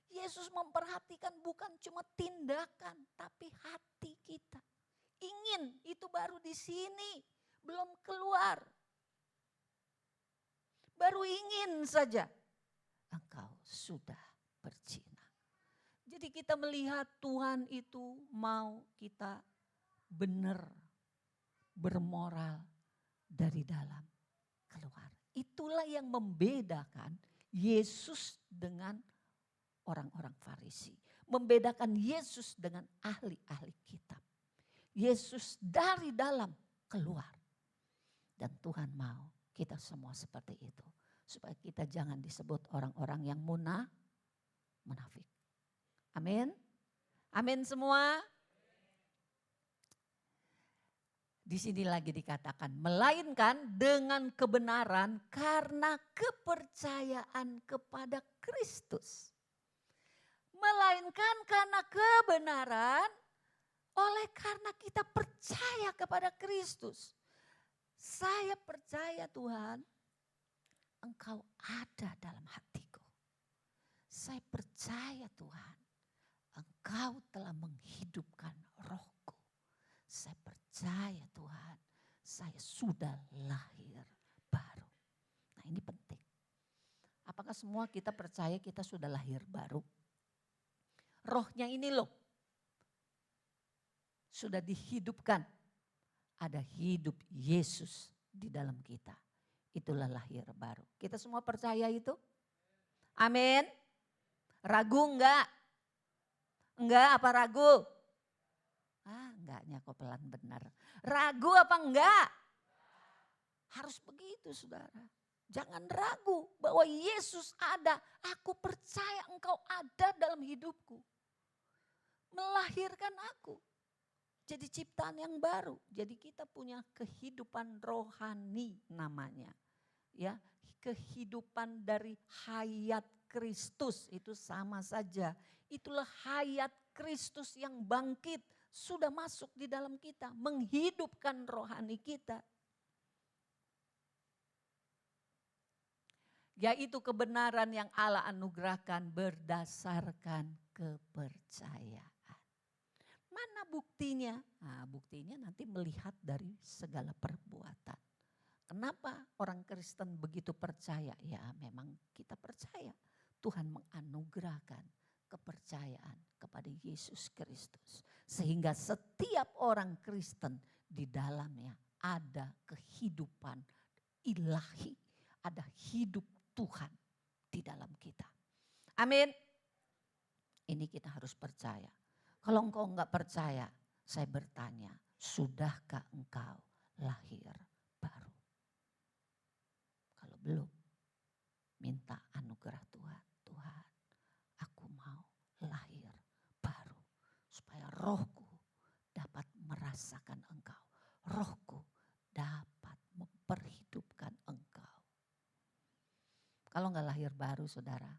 Yesus memperhatikan bukan cuma tindakan, tapi hati kita. Ingin, itu baru di sini, belum keluar. Baru ingin saja, engkau sudah berzina. Jadi kita melihat Tuhan itu mau kita benar, bermoral dari dalam keluar. Itulah yang membedakan Yesus dengan orang-orang Farisi. Membedakan Yesus dengan ahli-ahli kitab. Yesus dari dalam keluar. Dan Tuhan mau kita semua seperti itu. Supaya kita jangan disebut orang-orang yang munafik. Amin. Amin semua. Di sini lagi dikatakan, melainkan dengan kebenaran karena kepercayaan kepada Kristus. Melainkan karena kebenaran oleh karena kita percaya kepada Kristus. Saya percaya Tuhan, Engkau ada dalam hatiku. Saya percaya Tuhan, Engkau telah menghidupkan rohku. Saya percaya Tuhan, saya sudah lahir baru. Nah ini penting. Apakah semua kita percaya kita sudah lahir baru? Rohnya ini loh, sudah dihidupkan. Ada hidup Yesus di dalam kita. Itulah lahir baru. Kita semua percaya itu? Amin. Ragu enggak? Enggak apa ragu? Enggaknya kok pelan benar. Ragu apa enggak? Harus begitu saudara. Jangan ragu bahwa Yesus ada. Aku percaya engkau ada dalam hidupku. Melahirkan aku. Jadi ciptaan yang baru. Jadi kita punya kehidupan rohani namanya. Ya, kehidupan dari hayat Kristus itu sama saja. Itulah hayat Kristus yang bangkit. Sudah masuk di dalam kita, menghidupkan rohani kita. Yaitu kebenaran yang Allah anugerahkan berdasarkan kepercayaan. Mana buktinya? Nah, buktinya nanti melihat dari segala perbuatan. Kenapa orang Kristen begitu percaya? Ya memang kita percaya Tuhan menganugerahkan kepercayaan kepada Yesus Kristus. Sehingga setiap orang Kristen di dalamnya ada kehidupan ilahi. Ada hidup Tuhan di dalam kita. Amin. Ini kita harus percaya. Kalau engkau enggak percaya, saya bertanya, sudahkah engkau lahir baru? Kalau belum, minta anugerah Tuhan. Tuhan, aku mau lahir baru. Supaya rohku dapat merasakan engkau. Rohku dapat memperhidupkan engkau. Kalau enggak lahir baru saudara,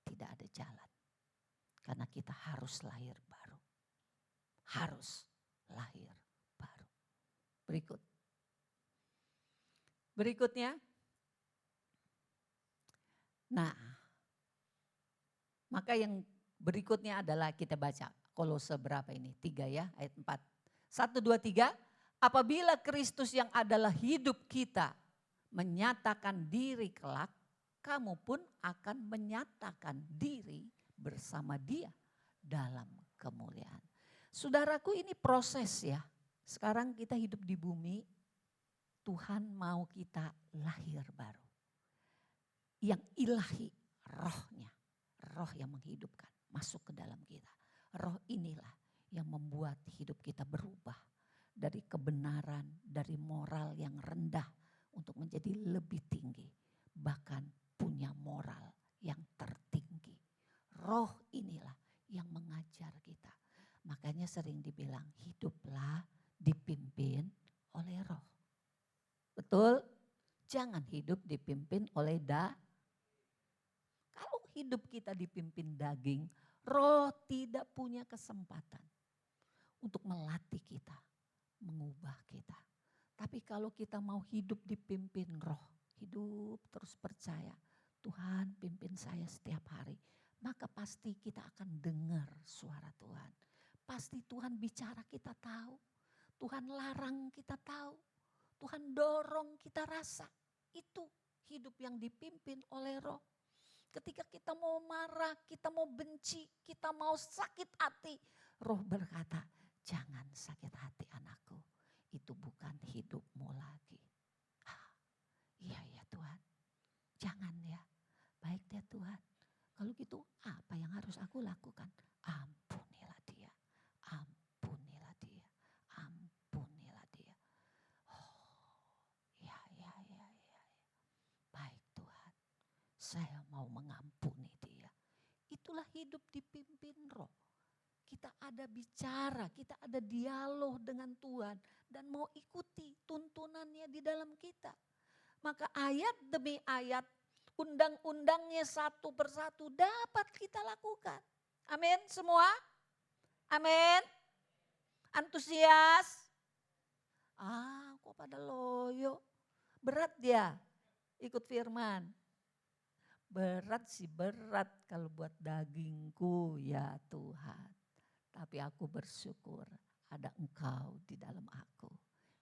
tidak ada jalan. Karena kita harus lahir baru. Harus lahir baru. Berikutnya, Nah, maka yang berikutnya adalah kita baca Kolose berapa ini? 3 ya, ayat 4. 1, 2, 3. Apabila Kristus yang adalah hidup kita menyatakan diri kelak, kamu pun akan menyatakan diri bersama Dia dalam kemuliaan. Saudaraku, ini proses ya. Sekarang kita hidup di bumi, Tuhan mau kita lahir baru. Yang ilahi, rohnya, roh yang menghidupkan, masuk ke dalam kita. Roh inilah yang membuat hidup kita berubah dari kebenaran, dari moral yang rendah untuk menjadi lebih tinggi. Bahkan punya moral yang tertinggi. Roh inilah yang mengajar kita. Makanya sering dibilang hiduplah dipimpin oleh roh. Betul? Jangan hidup dipimpin oleh Kalau hidup kita dipimpin daging, roh tidak punya kesempatan untuk melatih kita, mengubah kita. Tapi kalau kita mau hidup dipimpin roh, hidup terus percaya, Tuhan pimpin saya setiap hari, maka pasti kita akan dengar suara Tuhan. Pasti Tuhan bicara kita tahu, Tuhan larang kita tahu, Tuhan dorong kita rasa. Itu hidup yang dipimpin oleh roh. Ketika kita mau marah, kita mau benci, kita mau sakit hati, roh berkata, jangan sakit hati anakku, itu bukan hidupmu lagi. Iya ya Tuhan, jangan ya, baik ya Tuhan. Kalau gitu apa yang harus aku lakukan? Ampunilah dia, ampunilah dia, ampunilah dia. Ya. Baik Tuhan, saya mau mengampuni dia. Itulah hidup dipimpin roh. Kita ada bicara, kita ada dialog dengan Tuhan dan mau ikuti tuntunannya di dalam kita. Maka ayat demi ayat, undang-undangnya satu persatu dapat kita lakukan. Amin semua? Amin? Antusias? Kok pada loyo? Berat dia ikut firman. Berat sih berat kalau buat dagingku ya Tuhan. Tapi aku bersyukur ada Engkau di dalam aku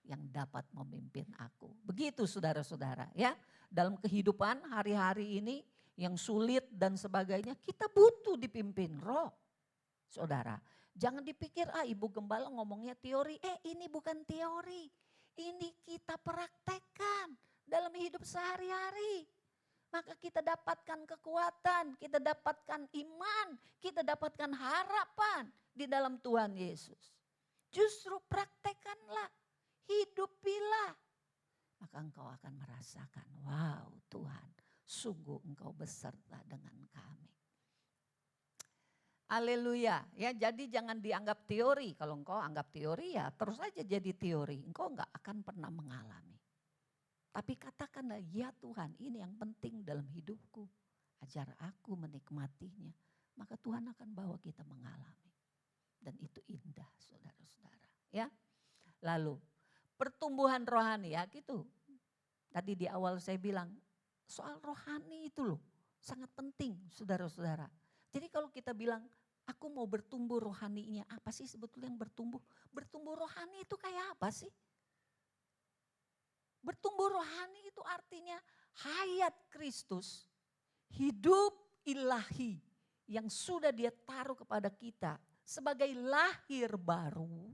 yang dapat memimpin aku. Begitu saudara-saudara ya. Dalam kehidupan hari-hari ini yang sulit dan sebagainya kita butuh dipimpin roh. Saudara, jangan dipikir ibu gembala ngomongnya teori. Ini bukan teori. Ini kita praktekkan dalam hidup sehari-hari. Maka kita dapatkan kekuatan, kita dapatkan iman, kita dapatkan harapan di dalam Tuhan Yesus. Justru praktekkanlah, hidupilah. Maka engkau akan merasakan, wow Tuhan, sungguh engkau beserta dengan kami. Haleluya. Ya, jadi jangan dianggap teori. Kalau engkau anggap teori ya terus saja jadi teori. Engkau enggak akan pernah mengalami. Tapi katakanlah, ya Tuhan ini yang penting dalam hidupku. Ajar aku menikmatinya. Maka Tuhan akan bawa kita mengalami. Dan itu indah saudara-saudara. Ya. Lalu pertumbuhan rohani ya gitu. Tadi di awal saya bilang soal rohani itu loh sangat penting saudara-saudara. Jadi kalau kita bilang aku mau bertumbuh rohaninya, apa sih sebetulnya yang bertumbuh? Bertumbuh rohani itu kayak apa sih? Bertumbuh rohani itu artinya hayat Kristus, hidup ilahi yang sudah Dia taruh kepada kita sebagai lahir baru.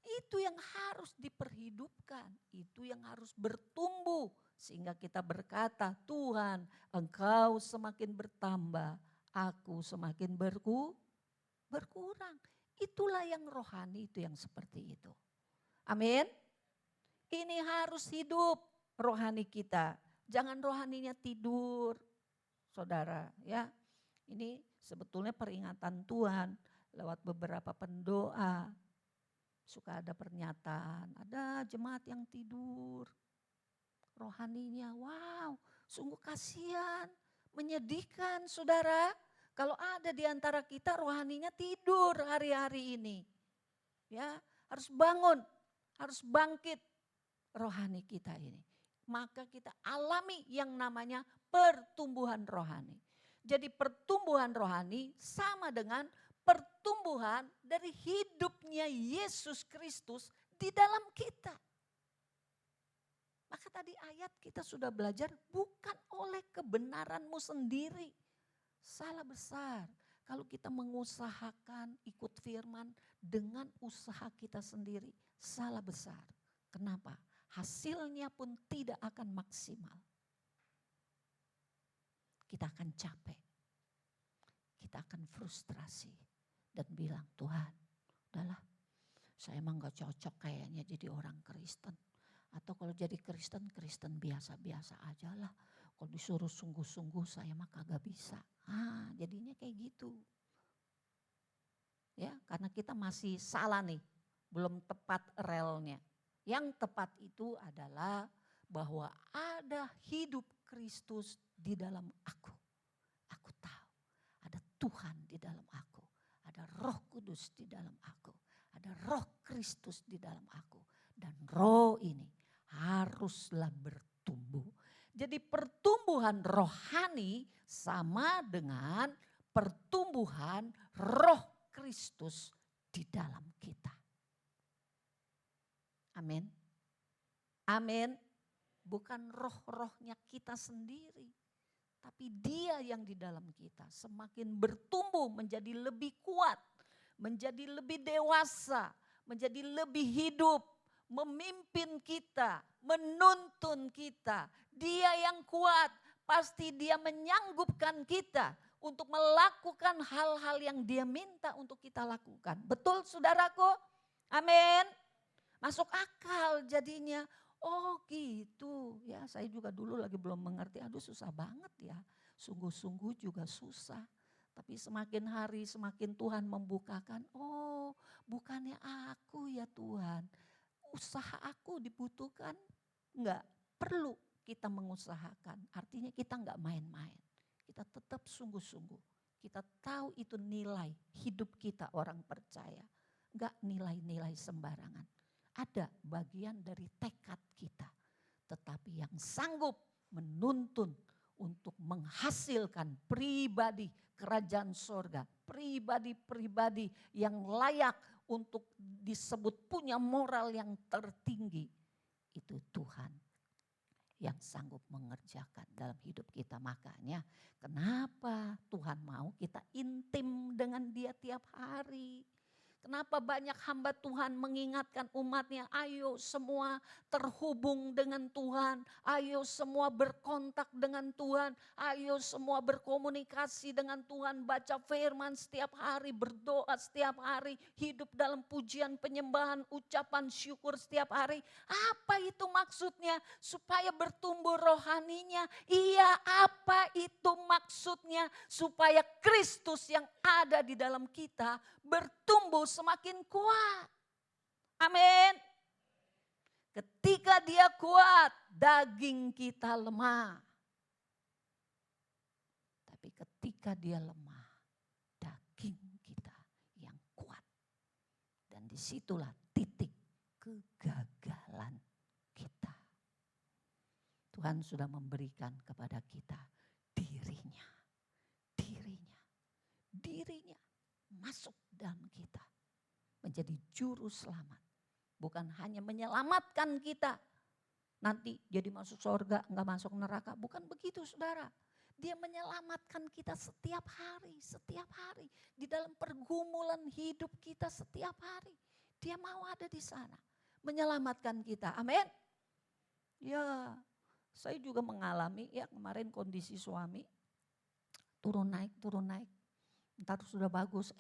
Itu yang harus diperhidupkan, itu yang harus bertumbuh sehingga kita berkata, Tuhan Engkau semakin bertambah, aku semakin berkurang. Itulah yang rohani, itu yang seperti itu. Amin. Ini harus hidup rohani kita. Jangan rohaninya tidur, saudara. Ya, ini sebetulnya peringatan Tuhan lewat beberapa pendoa. Suka ada pernyataan, ada jemaat yang tidur. Rohaninya, wow, sungguh kasihan, menyedihkan, saudara. Kalau ada di antara kita rohaninya tidur hari-hari ini. Ya, harus bangun, harus bangkit rohani kita ini. maka kita alami yang namanya pertumbuhan rohani. Jadi pertumbuhan rohani sama dengan pertumbuhan dari hidupnya Yesus Kristus di dalam kita. Maka tadi ayat kita sudah belajar bukan oleh kebenaranmu sendiri. Salah besar kalau kita mengusahakan ikut firman dengan usaha kita sendiri. Salah besar. Kenapa? Hasilnya pun tidak akan maksimal. Kita akan capek. Kita akan frustrasi. Dan bilang, Tuhan udahlah saya emang gak cocok kayaknya jadi orang Kristen. Atau kalau jadi Kristen, Kristen biasa-biasa aja lah. Kalau disuruh sungguh-sungguh saya mah kagak bisa. Jadinya kayak gitu. Ya, karena kita masih salah nih, belum tepat relnya. Yang tepat itu adalah bahwa ada hidup Kristus di dalam aku. Aku tahu ada Tuhan di dalam aku. Ada Roh Kudus di dalam aku. Ada Roh Kristus di dalam aku. Dan roh ini haruslah bertumbuh. Jadi pertumbuhan rohani sama dengan pertumbuhan Roh Kristus di dalam kita. Amin. Amin. Bukan roh-rohnya kita sendiri. Tapi dia yang di dalam kita semakin bertumbuh menjadi lebih kuat. Menjadi lebih dewasa. Menjadi lebih hidup. Memimpin kita, menuntun kita. Dia yang kuat, pasti dia menyanggupkan kita untuk melakukan hal-hal yang dia minta untuk kita lakukan. Betul saudaraku? Amin. Masuk akal jadinya. Oh gitu ya, saya juga dulu lagi belum mengerti. Aduh susah banget ya, sungguh-sungguh juga susah. Tapi semakin hari semakin Tuhan membukakan. Oh bukannya aku ya Tuhan. Usaha aku dibutuhkan, enggak perlu kita mengusahakan. Artinya kita enggak main-main. Kita tetap sungguh-sungguh. Kita tahu itu nilai hidup kita orang percaya. Enggak nilai-nilai sembarangan. Ada bagian dari tekad kita. Tetapi yang sanggup menuntun untuk menghasilkan pribadi kerajaan sorga. Pribadi-pribadi yang layak untuk disebut punya moral yang tertinggi. Itu Tuhan yang sanggup mengerjakan dalam hidup kita. Makanya kenapa Tuhan mau kita intim dengan dia tiap hari. Kenapa banyak hamba Tuhan mengingatkan umatnya, ayo semua terhubung dengan Tuhan. Ayo semua berkontak dengan Tuhan. Ayo semua berkomunikasi dengan Tuhan. Baca firman setiap hari, berdoa setiap hari. Hidup dalam pujian, penyembahan, ucapan syukur setiap hari. Apa itu maksudnya? Supaya bertumbuh rohaninya. Iya, apa itu maksudnya? Supaya Kristus yang ada di dalam kita bertumbuh semakin kuat. Amin. Ketika dia kuat, daging kita lemah. Tapi ketika dia lemah, daging kita yang kuat. Dan disitulah titik kegagalan kita. Tuhan sudah memberikan kepada kita dirinya. Masuk dalam kita. Menjadi juru selamat. Bukan hanya menyelamatkan kita. Nanti jadi masuk surga, enggak masuk neraka. Bukan begitu saudara. Dia menyelamatkan kita setiap hari. Di dalam pergumulan hidup kita setiap hari. Dia mau ada di sana. Menyelamatkan kita. Amin. Ya, saya juga mengalami ya kemarin kondisi suami. Turun naik. Ntar sudah bagus,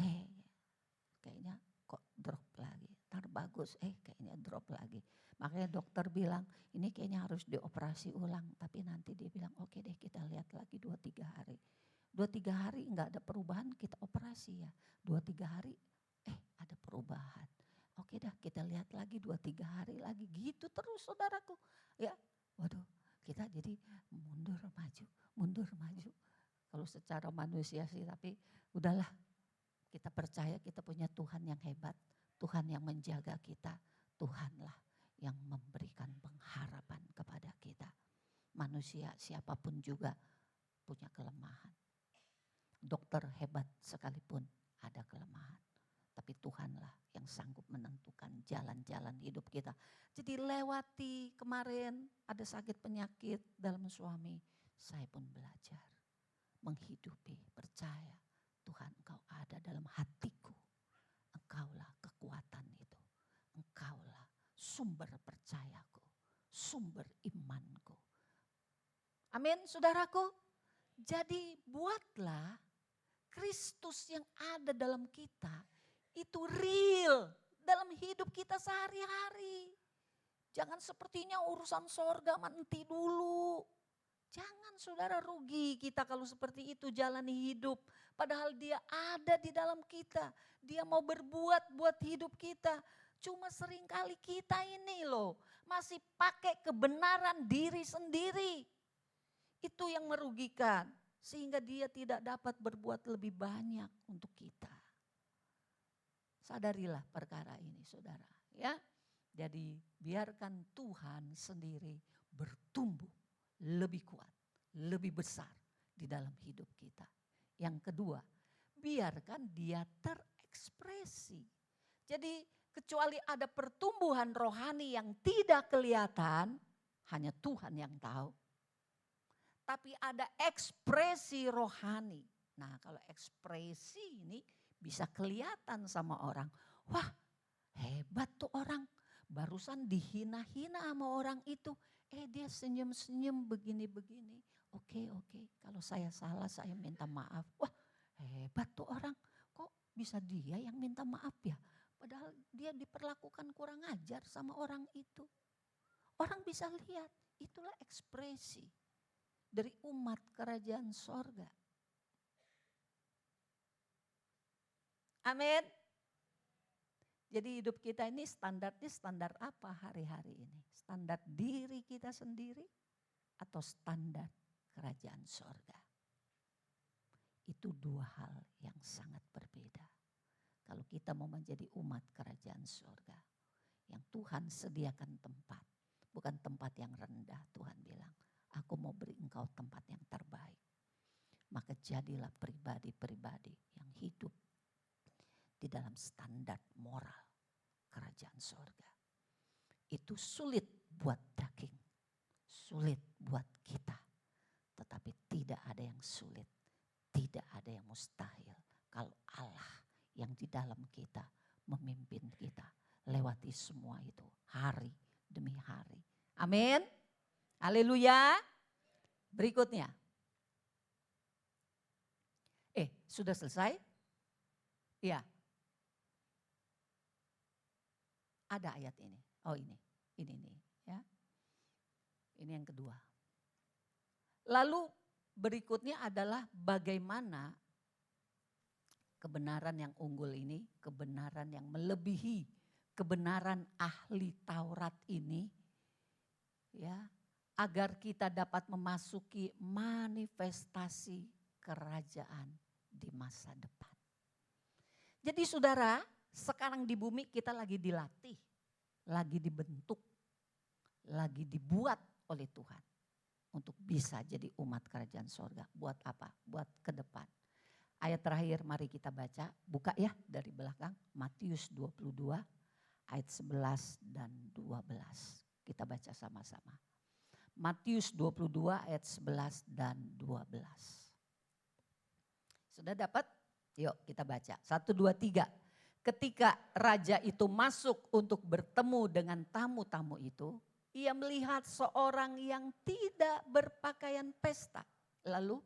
kayaknya kok drop lagi. Ntar bagus, kayaknya drop lagi. Makanya dokter bilang ini kayaknya harus dioperasi ulang. Tapi nanti dia bilang oke deh kita lihat lagi 2-3 hari. 2-3 hari enggak ada perubahan kita operasi ya. 2-3 hari ada perubahan. Oke dah kita lihat lagi 2-3 hari lagi. Gitu terus saudaraku. Ya waduh kita jadi mundur maju. Kalau secara manusia sih, tapi udahlah kita percaya kita punya Tuhan yang hebat. Tuhan yang menjaga kita. Tuhanlah yang memberikan pengharapan kepada kita. Manusia siapapun juga punya kelemahan. Dokter hebat sekalipun ada kelemahan. Tapi Tuhanlah yang sanggup menentukan jalan-jalan hidup kita. Jadi lewati kemarin ada sakit penyakit dalam suami. Saya pun belajar menghidupi, percaya Tuhan Engkau ada dalam hatiku. Engkaulah kekuatan itu. Engkaulah sumber percayaku, sumber imanku. Amin saudaraku. Jadi buatlah Kristus yang ada dalam kita itu real dalam hidup kita sehari-hari. Jangan sepertinya urusan sorga nanti dulu. Jangan saudara, rugi kita kalau seperti itu jalani hidup. Padahal dia ada di dalam kita. Dia mau berbuat buat hidup kita. Cuma seringkali kita ini loh masih pakai kebenaran diri sendiri. Itu yang merugikan. Sehingga dia tidak dapat berbuat lebih banyak untuk kita. Sadarilah perkara ini saudara. Ya, jadi biarkan Tuhan sendiri bertumbuh lebih kuat, lebih besar di dalam hidup kita. Yang kedua, biarkan dia terekspresi. Jadi kecuali ada pertumbuhan rohani yang tidak kelihatan, hanya Tuhan yang tahu. Tapi ada ekspresi rohani. Nah kalau ekspresi ini bisa kelihatan sama orang. Wah hebat tuh orang, barusan dihina-hina sama orang itu. Dia senyum-senyum begini-begini. Oke, kalau saya salah saya minta maaf. Wah hebat tuh orang, kok bisa dia yang minta maaf ya? Padahal dia diperlakukan kurang ajar sama orang itu. Orang bisa lihat, itulah ekspresi dari umat kerajaan sorga. Amin. Jadi hidup kita ini standarnya standar apa hari-hari ini? Standar diri kita sendiri atau standar kerajaan sorga? Itu dua hal yang sangat berbeda. Kalau kita mau menjadi umat kerajaan sorga, yang Tuhan sediakan tempat, bukan tempat yang rendah. Tuhan bilang, aku mau beri engkau tempat yang terbaik. Maka jadilah pribadi-pribadi yang hidup di dalam standar moral kerajaan sorga. Itu sulit buat daging, sulit buat kita. Tetapi tidak ada yang sulit, tidak ada yang mustahil. Kalau Allah yang di dalam kita memimpin kita lewati semua itu hari demi hari. Amin. Haleluya. Berikutnya. Sudah selesai? Iya. Ada ayat ini. Oh ini nih ya. Ini yang kedua. Lalu berikutnya adalah bagaimana kebenaran yang unggul ini, kebenaran yang melebihi kebenaran ahli Taurat ini, ya, agar kita dapat memasuki manifestasi kerajaan di masa depan. Jadi saudara, sekarang di bumi kita lagi dilatih, lagi dibentuk, lagi dibuat oleh Tuhan untuk bisa jadi umat kerajaan sorga. Buat apa? Buat ke depan. Ayat terakhir mari kita baca, buka ya dari belakang, Matius 22 ayat 11 dan 12. Kita baca sama-sama. Matius 22 ayat 11 dan 12. Sudah dapat? Yuk kita baca. 1, 2, 3. Ketika raja itu masuk untuk bertemu dengan tamu-tamu itu, ia melihat seorang yang tidak berpakaian pesta. Lalu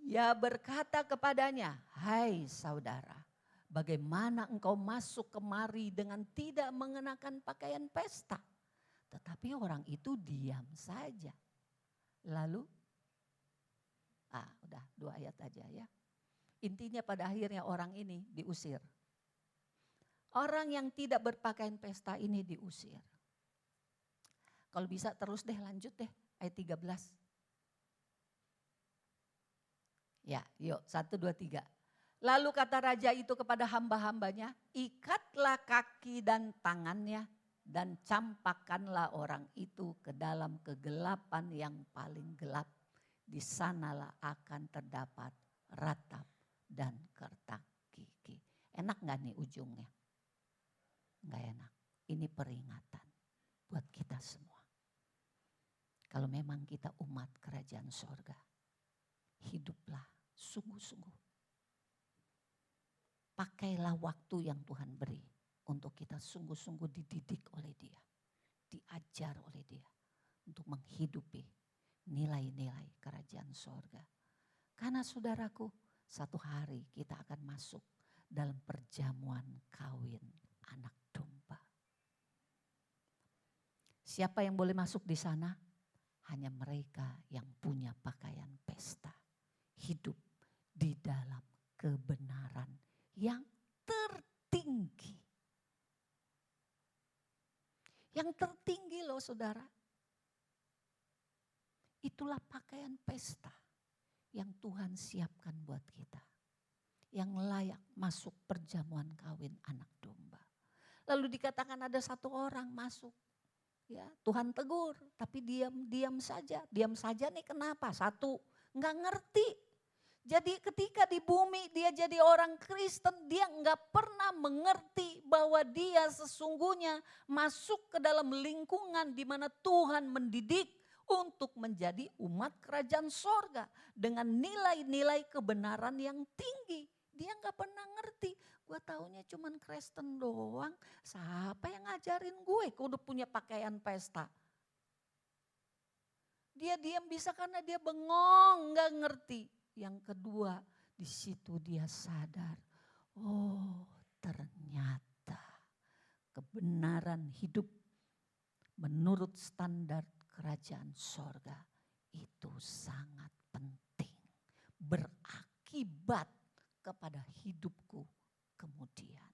ia berkata kepadanya, "Hai saudara, bagaimana engkau masuk kemari dengan tidak mengenakan pakaian pesta?" Tetapi orang itu diam saja. Lalu, udah 2 ayat aja ya. Intinya pada akhirnya orang ini diusir. Orang yang tidak berpakaian pesta ini diusir. Kalau bisa terus deh, lanjut deh ayat 13. Ya, yuk 1, 2, 3. Lalu kata raja itu kepada hamba-hambanya, ikatlah kaki dan tangannya dan campakkanlah orang itu ke dalam kegelapan yang paling gelap. Di sanalah akan terdapat ratap dan kertak gigi. Enak gak nih ujungnya? Gak enak. Ini peringatan buat kita semua. Kalau memang kita umat kerajaan sorga, hiduplah sungguh-sungguh. Pakailah waktu yang Tuhan beri untuk kita sungguh-sungguh dididik oleh Dia, diajar oleh Dia untuk menghidupi nilai-nilai kerajaan sorga. Karena saudaraku, satu hari kita akan masuk dalam perjamuan kawin anak domba. Siapa yang boleh masuk di sana? Hanya mereka yang punya pakaian pesta. Hidup di dalam kebenaran yang tertinggi. Yang tertinggi loh saudara. Itulah pakaian pesta yang Tuhan siapkan buat kita. Yang layak masuk perjamuan kawin anak domba. Lalu dikatakan ada satu orang masuk. Ya, Tuhan tegur, tapi diam saja. Diam saja nih kenapa? Satu, nggak ngerti. Jadi ketika di bumi dia jadi orang Kristen, dia nggak pernah mengerti bahwa dia sesungguhnya masuk ke dalam lingkungan di mana Tuhan mendidik untuk menjadi umat kerajaan sorga dengan nilai-nilai kebenaran yang tinggi. Dia nggak pernah ngerti. Gue taunya cuman Kristen doang. Siapa yang ngajarin gue? Kudu punya pakaian pesta. Dia diam bisa karena dia bengong, nggak ngerti. Yang kedua, di situ dia sadar. Oh, ternyata kebenaran hidup menurut standar kerajaan sorga itu sangat penting. Berakibat kepada hidupku kemudian.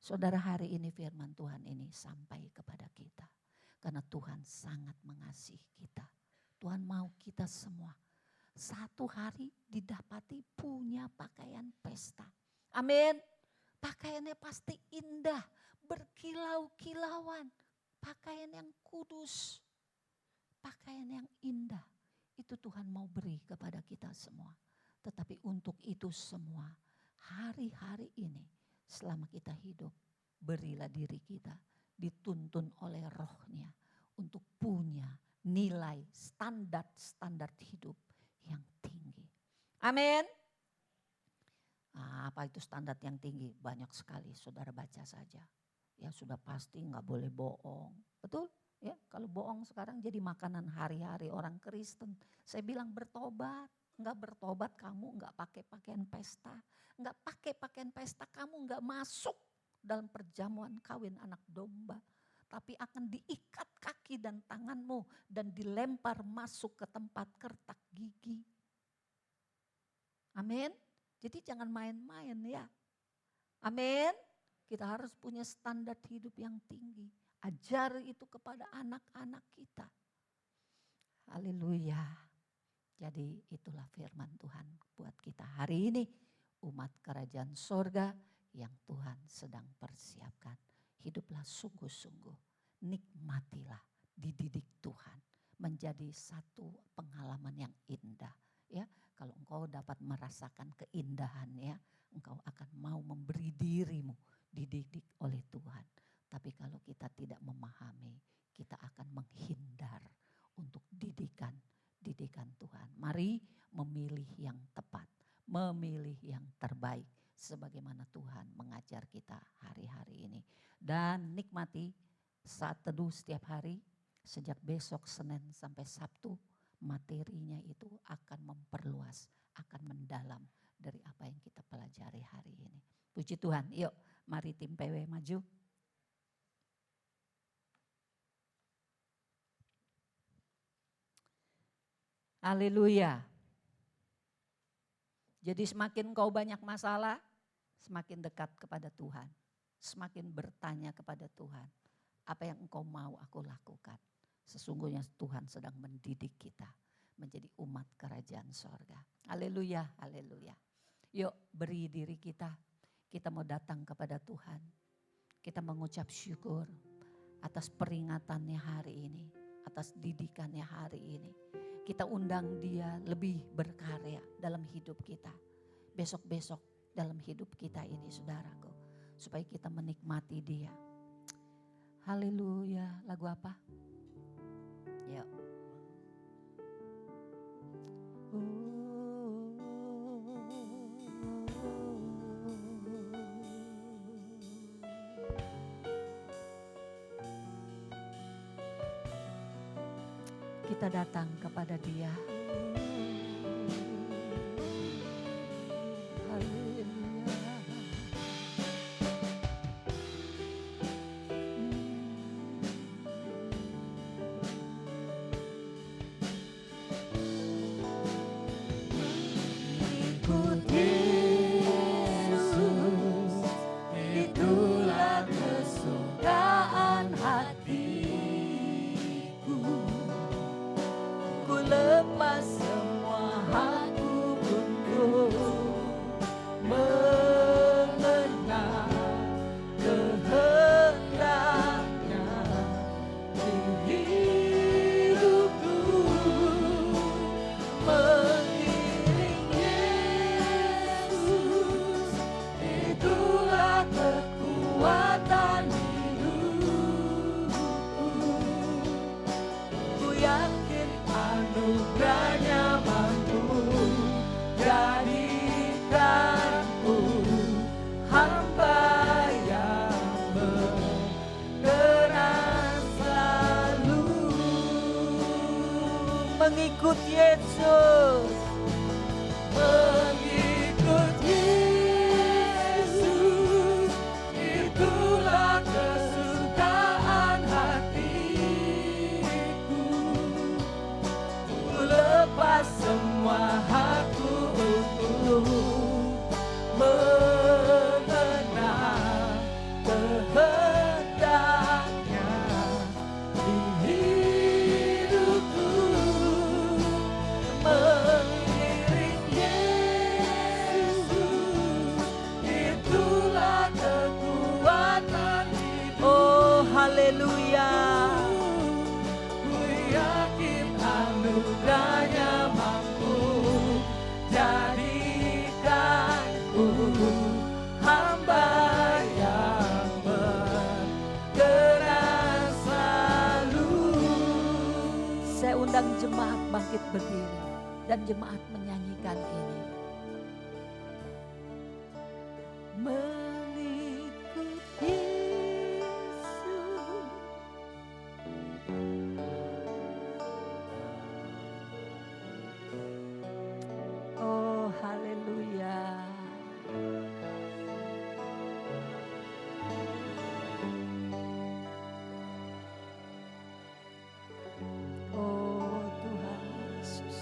Saudara, hari ini firman Tuhan ini sampai kepada kita. Karena Tuhan sangat mengasihi kita. Tuhan mau kita semua satu hari didapati punya pakaian pesta. Amin. Pakaiannya pasti indah, berkilau-kilauan. Pakaian yang kudus, pakaian yang indah. Itu Tuhan mau beri kepada kita semua. Tetapi untuk itu semua, hari-hari ini selama kita hidup, berilah diri kita dituntun oleh rohnya untuk punya nilai standar hidup yang tinggi. Amin. Nah, apa itu standar yang tinggi? Banyak sekali, saudara baca saja. Ya sudah pasti nggak boleh bohong. Betul? Ya, kalau bohong sekarang jadi makanan hari-hari orang Kristen. Saya bilang bertobat. Enggak bertobat kamu enggak pakai pakaian pesta. Enggak pakai pakaian pesta kamu enggak masuk dalam perjamuan kawin anak domba. Tapi akan diikat kaki dan tanganmu dan dilempar masuk ke tempat kertak gigi. Amin. Jadi jangan main-main ya. Amin. Kita harus punya standar hidup yang tinggi. Ajar itu kepada anak-anak kita. Haleluya. Jadi itulah firman Tuhan buat kita hari ini. Umat kerajaan sorga yang Tuhan sedang persiapkan. Hiduplah sungguh-sungguh. Nikmatilah dididik Tuhan. Menjadi satu pengalaman yang indah. Ya, kalau engkau dapat merasakan keindahannya, engkau akan mau memberi dirimu dididik oleh Tuhan. Tapi kalau kita tidak memahami, kita akan menghindar untuk didikan Tuhan. Mari memilih yang tepat, memilih yang terbaik sebagaimana Tuhan mengajar kita hari-hari ini. Dan nikmati saat teduh setiap hari, sejak besok Senin sampai Sabtu, materinya itu akan memperluas, akan mendalam dari apa yang kita pelajari hari ini. Puji Tuhan, yuk mari tim PW maju. Haleluya. Jadi semakin kau banyak masalah, semakin dekat kepada Tuhan. Semakin bertanya kepada Tuhan, apa yang engkau mau aku lakukan. Sesungguhnya Tuhan sedang mendidik kita menjadi umat kerajaan sorga. Haleluya, haleluya. Yuk beri diri kita mau datang kepada Tuhan. Kita mengucap syukur atas peringatannya hari ini, atas didikannya hari ini. Kita undang dia lebih berkarya dalam hidup kita. Besok-besok dalam hidup kita ini saudaraku. Supaya kita menikmati dia. Haleluya. Lagu apa? Yuk. Kita datang kepada dia. Haleluya. Ikut Yesus, itulah kesukaan hatiku. Ku lepas semua hakku untuk mengenal kehendaknya di hidupku. Mengiring Yesus, itulah kekuatan hidupku. Ku yakin anugerahnya mampu jadikanku hamba yang berkeras selalu. Mengikut Yesus, mengikut Yesus, itulah kesukaan hatiku. Ku lepas semua hakku untuk mengenal kehendaknya di hidupku. Mengiring Yesus, itulah kekuatan hidup. Oh haleluya. Ku yakin anugerahnya mampu jadikanku hamba yang berkeras selalu. Saya undang jemaat bangkit berdiri dan jemaat menyanyikan ini. Mengikut Yesus. Oh haleluya. Oh Tuhan Yesus.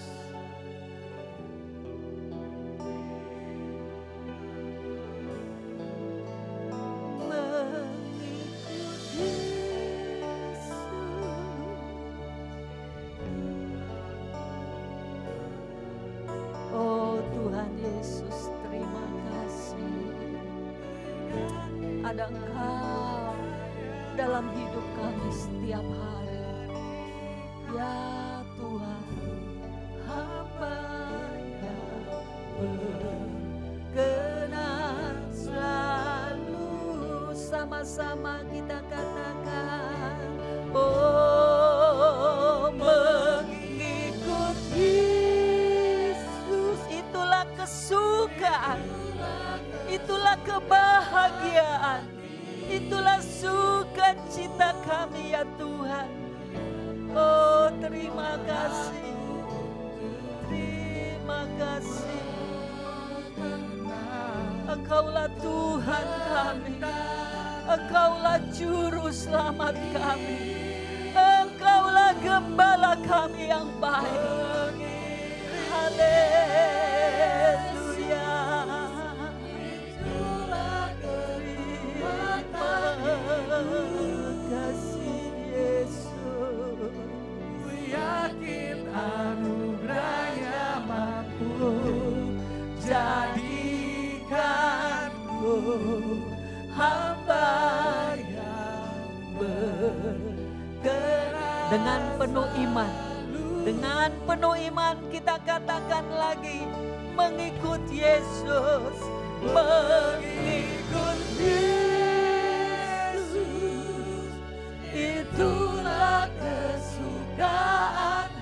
Mengikut Yesus. Oh Tuhan Yesus, terima kasih. Ada Engkau dalam hidup kami setiap hari. Ya Tuhan, hamba yang berkenan selalu. Sama-sama kita katakan, oh mengikut Yesus, itulah kesukaan, itulah kebahagiaan, itulah sukacita kami ya Tuhan. Oh terima kasih, terima kasih. Engkaulah Tuhan kami, Engkaulah juru selamat kami, Engkaulah gembala kami yang baik. Haleluya. Terima kasih Yesus. Ku yakin anugerahnya mampu jadikanku hamba yang Dengan penuh iman. Dengan penuh iman kita katakan lagi, mengikut Yesus, mengikut Yesus, itulah kesukaan.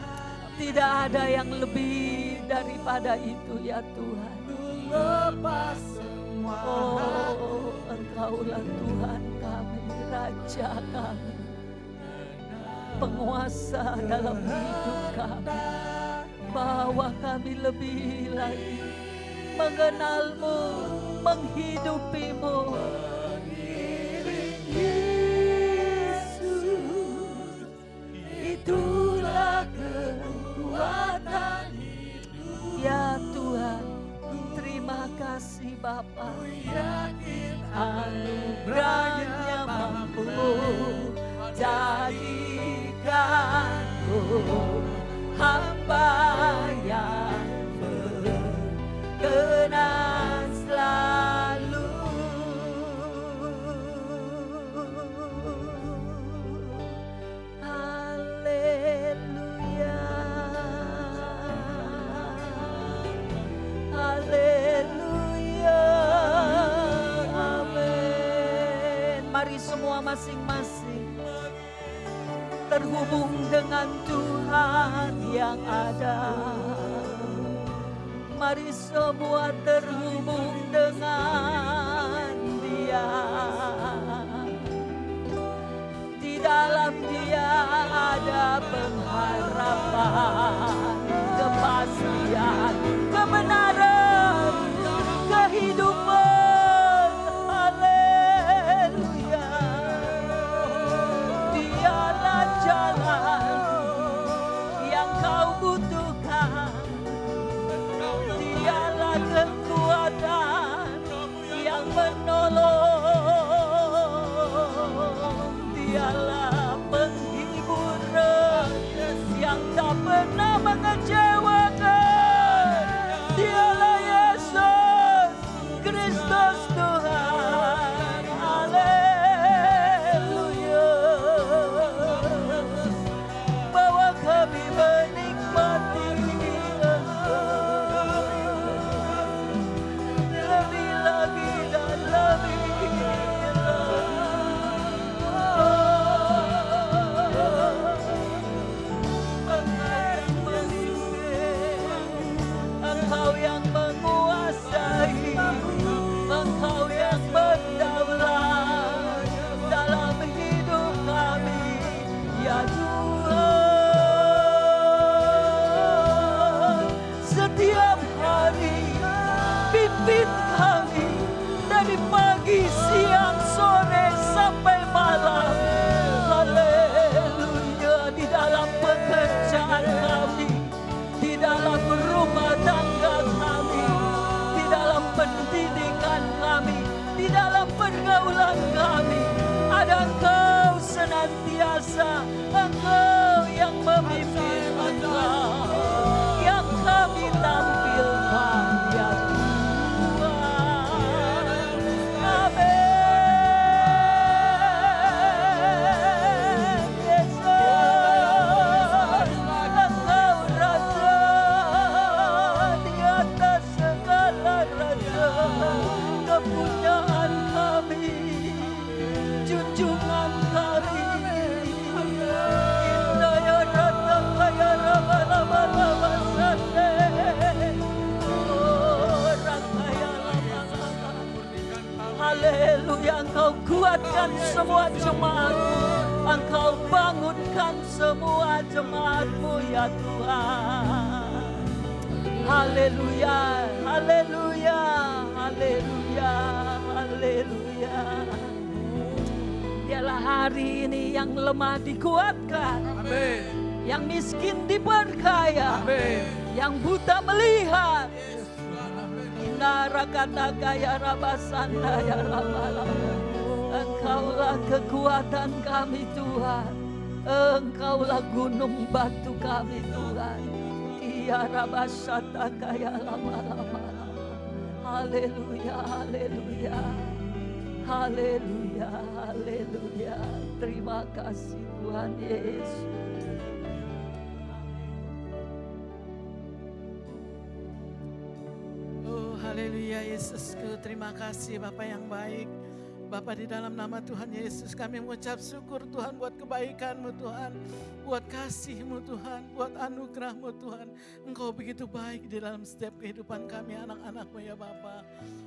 Tidak ada yang lebih daripada itu ya Tuhan. Lepas semua. Oh, Engkaulah Tuhan kami, Raja kami, penguasa dalam hidup kami. Bawa kami lebih lagi mengenal-Mu, menghidupi-Mu. Yesus, itulah kekuatan hidup. Ya Tuhan, terima kasih Bapa. Anugerahnya mampu jadikanku hamba yang berkenan selalu. Haleluya, haleluya, amin. Mari semua masing-masing terhubung dengan Tuhan yang ada. Mari semua terhubung dengan Dia. Di dalam Dia ada pengharapan, kepastian, kebenaran, kehidupan. Haleluya. Dialah jalan yang kau butuhkan. Dialah kekuatan yang menolong. Dialah penghiburan yang tak pernah mengecewakan. Dialah Yesus Kristus Tuhan. Haleluya. Bawa kami menikmati Engkau lebih lagi dan lebih Engkau yang menguasai, Engkau yang berdaulat dalam hidup kami, ya Tuhan. Setiap hari pimpin kami dari pagi, siang, sore sampai malam. Haleluya. Di dalam pekerjaan kami, di dalam rumah tangga kami, di dalam pendidikan kami, di dalam pergaulan kami, ada Engkau senantiasa. Engkau yang memimpin, Engkau yang kami tampilkan, ya Tuhan. Amin. Yesus, Engkau Raja di atas segala raja. Kepunyaan kami, junjungan kami. Indah ya rata kaya rama-lama-lama sate. Oh, rakaya lama-lama. Haleluya. Engkau kuatkan semua jemaat-Mu. Engkau bangunkan semua jemaat-Mu, ya Tuhan. Haleluya, haleluya, haleluya, haleluya. Biarlah hari ini yang lemah dikuatkan. Amin. Yang miskin diperkaya. Amin. Yang buta melihat. Indara kata kaya rabasanda ya rabalama. Engkaulah kekuatan kami Tuhan. Engkaulah gunung batu kami Tuhan. Ya rabasata kaya lama-lama. Haleluya, haleluya. Haleluya, haleluya. Terima kasih Tuhan Yesus. Oh haleluya Yesusku, terima kasih Bapak yang baik. Bapak, di dalam nama Tuhan Yesus kami mengucap syukur Tuhan buat kebaikan-Mu Tuhan, buat kasih-Mu Tuhan, buat anugerah-Mu Tuhan. Engkau begitu baik di dalam setiap kehidupan kami anak-anak-Mu ya Bapak.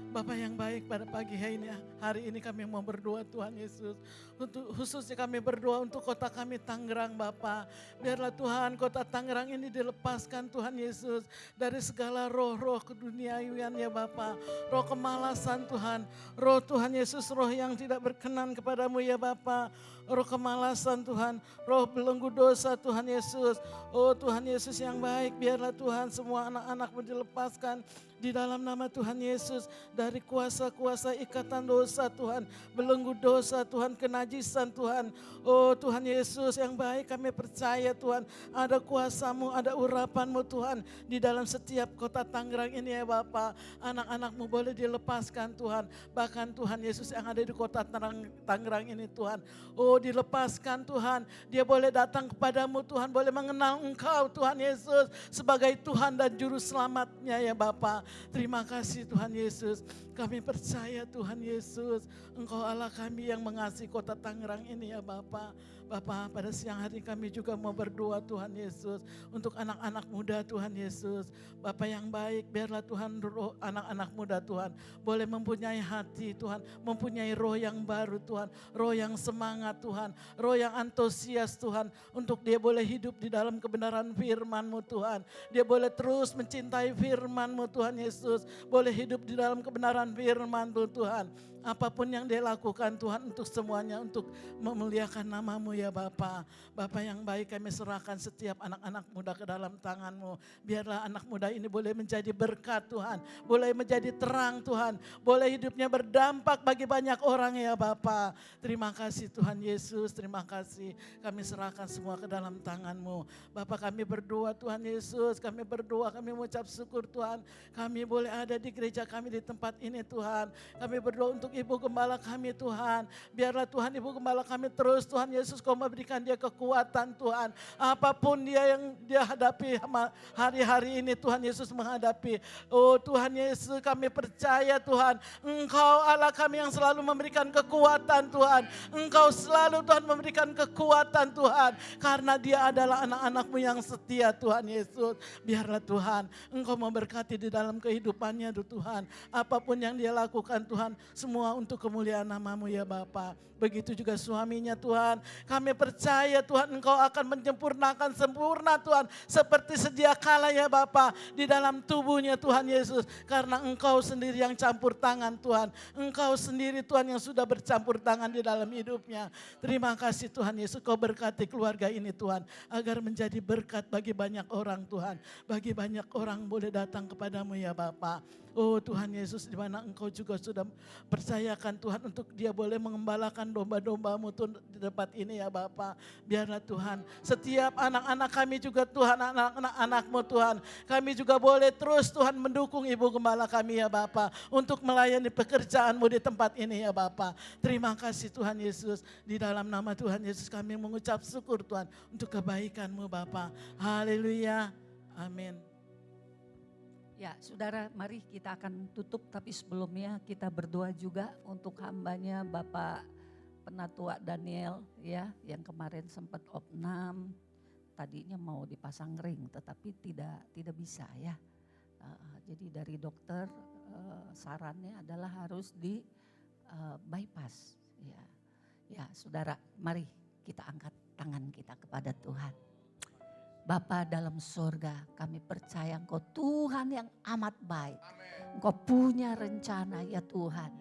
Bapak yang baik, pada pagi hari ini kami mau berdoa Tuhan Yesus. Untuk khususnya kami berdoa untuk kota kami Tangerang Bapak. Biarlah Tuhan kota Tangerang ini dilepaskan Tuhan Yesus dari segala roh-roh keduniawian ya Bapak. Roh kemalasan Tuhan, roh Tuhan Yesus, roh yang tidak berkenan kepadamu ya Bapa. Roh kemalasan Tuhan, roh belenggu dosa Tuhan Yesus. Oh Tuhan Yesus yang baik, biarlah Tuhan semua anak-anak-Mu dilepaskan di dalam nama Tuhan Yesus dari kuasa-kuasa ikatan dosa Tuhan, belenggu dosa Tuhan, kenajisan Tuhan. Oh Tuhan Yesus yang baik, kami percaya Tuhan ada kuasa-Mu, ada urapan-Mu Tuhan di dalam setiap kota Tangerang ini ya Bapa. Anak-anak-Mu boleh dilepaskan Tuhan, bahkan Tuhan Yesus yang ada di kota Tangerang ini Tuhan. Oh dilepaskan Tuhan, dia boleh datang kepadamu Tuhan, boleh mengenal Engkau Tuhan Yesus sebagai Tuhan dan Juru Selamatnya ya Bapa. Terima kasih Tuhan Yesus, kami percaya Tuhan Yesus, Engkau Allah kami yang mengasihi kota Tangerang ini ya Bapa. Bapa, pada siang hari kami juga mau berdoa Tuhan Yesus untuk anak-anak muda Tuhan Yesus. Bapa yang baik, biarlah Tuhan roh anak-anak muda Tuhan boleh mempunyai hati Tuhan, mempunyai roh yang baru Tuhan, roh yang semangat Tuhan, roh yang antusias Tuhan, untuk dia boleh hidup di dalam kebenaran firman-Mu Tuhan. Dia boleh terus mencintai firman-Mu Tuhan Yesus, boleh hidup di dalam kebenaran firman-Mu Tuhan. Apapun yang dia lakukan Tuhan untuk semuanya, untuk memuliakan nama-Mu ya Bapa. Bapa yang baik, kami serahkan setiap anak-anak muda ke dalam tangan-Mu. Biarlah anak muda ini boleh menjadi berkat Tuhan, boleh menjadi terang Tuhan, boleh hidupnya berdampak bagi banyak orang ya Bapa. Terima kasih Tuhan Yesus, terima kasih. Kami serahkan semua ke dalam tangan-Mu. Bapa, kami berdoa Tuhan Yesus, kami berdoa, kami mengucap syukur Tuhan. Kami boleh ada di gereja kami di tempat ini Tuhan. Kami berdoa untuk Ibu Gembala kami Tuhan. Biarlah Tuhan Ibu Gembala kami terus Tuhan Yesus, Kau memberikan dia kekuatan Tuhan. Apapun yang dia hadapi hari-hari ini Tuhan Yesus menghadapi. Oh Tuhan Yesus, kami percaya Tuhan, Engkau Allah kami yang selalu memberikan kekuatan Tuhan. Engkau selalu Tuhan memberikan kekuatan Tuhan. Karena dia adalah anak-anak-Mu yang setia Tuhan Yesus. Biarlah Tuhan Engkau memberkati di dalam kehidupannya Tuhan. Apapun yang dia lakukan Tuhan, semua untuk kemuliaan nama-Mu ya Bapa. Begitu juga suaminya Tuhan. Kami percaya Tuhan Engkau akan menyempurnakan sempurna Tuhan. Seperti sedia kala ya Bapa. Di dalam tubuhnya Tuhan Yesus. Karena Engkau sendiri yang campur tangan Tuhan. Engkau sendiri Tuhan yang sudah bercampur tangan di dalam hidupnya. Terima kasih Tuhan Yesus, Kau berkati keluarga ini Tuhan. Agar menjadi berkat bagi banyak orang Tuhan. Bagi banyak orang boleh datang kepadamu ya Bapa. Oh Tuhan Yesus, di mana Engkau juga sudah percayakan Tuhan untuk dia boleh mengembalakan domba-domba-Mu di tempat ini ya Bapa. Biarlah Tuhan setiap anak-anak kami juga Tuhan, anak-anak-anak-Mu Tuhan. Kami juga boleh terus Tuhan mendukung Ibu Gembala kami ya Bapa. Untuk melayani pekerjaan-Mu di tempat ini ya Bapa. Terima kasih Tuhan Yesus. Di dalam nama Tuhan Yesus kami mengucap syukur Tuhan untuk kebaikan-Mu Bapa. Haleluya. Amin. Ya, saudara, mari kita akan tutup, tapi sebelumnya kita berdoa juga untuk hambanya Bapak Penatua Daniel ya, yang kemarin sempat opnam, tadinya mau dipasang ring, tetapi tidak bisa ya. Jadi dari dokter sarannya adalah harus di bypass ya. Ya, saudara, mari kita angkat tangan kita kepada Tuhan. Bapa dalam surga, kami percaya Engkau Tuhan yang amat baik. Engkau punya rencana ya Tuhan.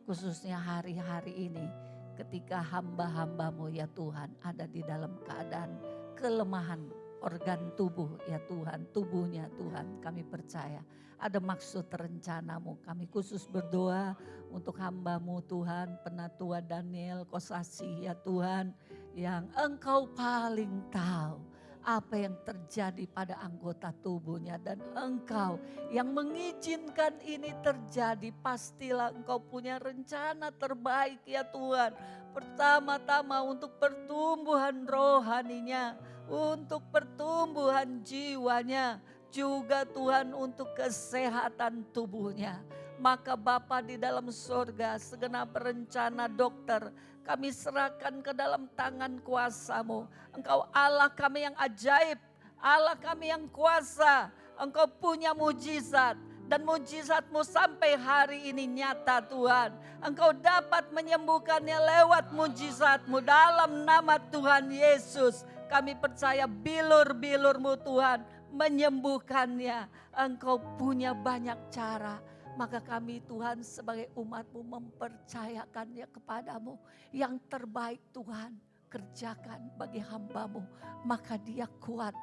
Khususnya hari-hari ini ketika hamba-hamba-Mu ya Tuhan ada di dalam keadaan kelemahan organ tubuh ya Tuhan. Tubuhnya Tuhan, kami percaya ada maksud rencana-Mu. Kami khusus berdoa untuk hamba-Mu Tuhan, Penatua Daniel Kosasi ya Tuhan. Yang Engkau paling tahu apa yang terjadi pada anggota tubuhnya. Dan Engkau yang mengizinkan ini terjadi, pastilah Engkau punya rencana terbaik ya Tuhan. Pertama-tama untuk pertumbuhan rohaninya, untuk pertumbuhan jiwanya, juga Tuhan untuk kesehatan tubuhnya. Maka Bapa di dalam surga, segenap rencana dokter kami serahkan ke dalam tangan kuasa-Mu. Engkau Allah kami yang ajaib, Allah kami yang kuasa. Engkau punya mujizat, dan mujizat-Mu sampai hari ini nyata Tuhan. Engkau dapat menyembuhkannya lewat mujizat-Mu dalam nama Tuhan Yesus. Kami percaya bilur-bilur-Mu Tuhan menyembuhkannya. Engkau punya banyak cara. Maka kami Tuhan sebagai umat-Mu mempercayakannya kepadamu. Yang terbaik Tuhan kerjakan bagi hamba-Mu. Maka dia kuat,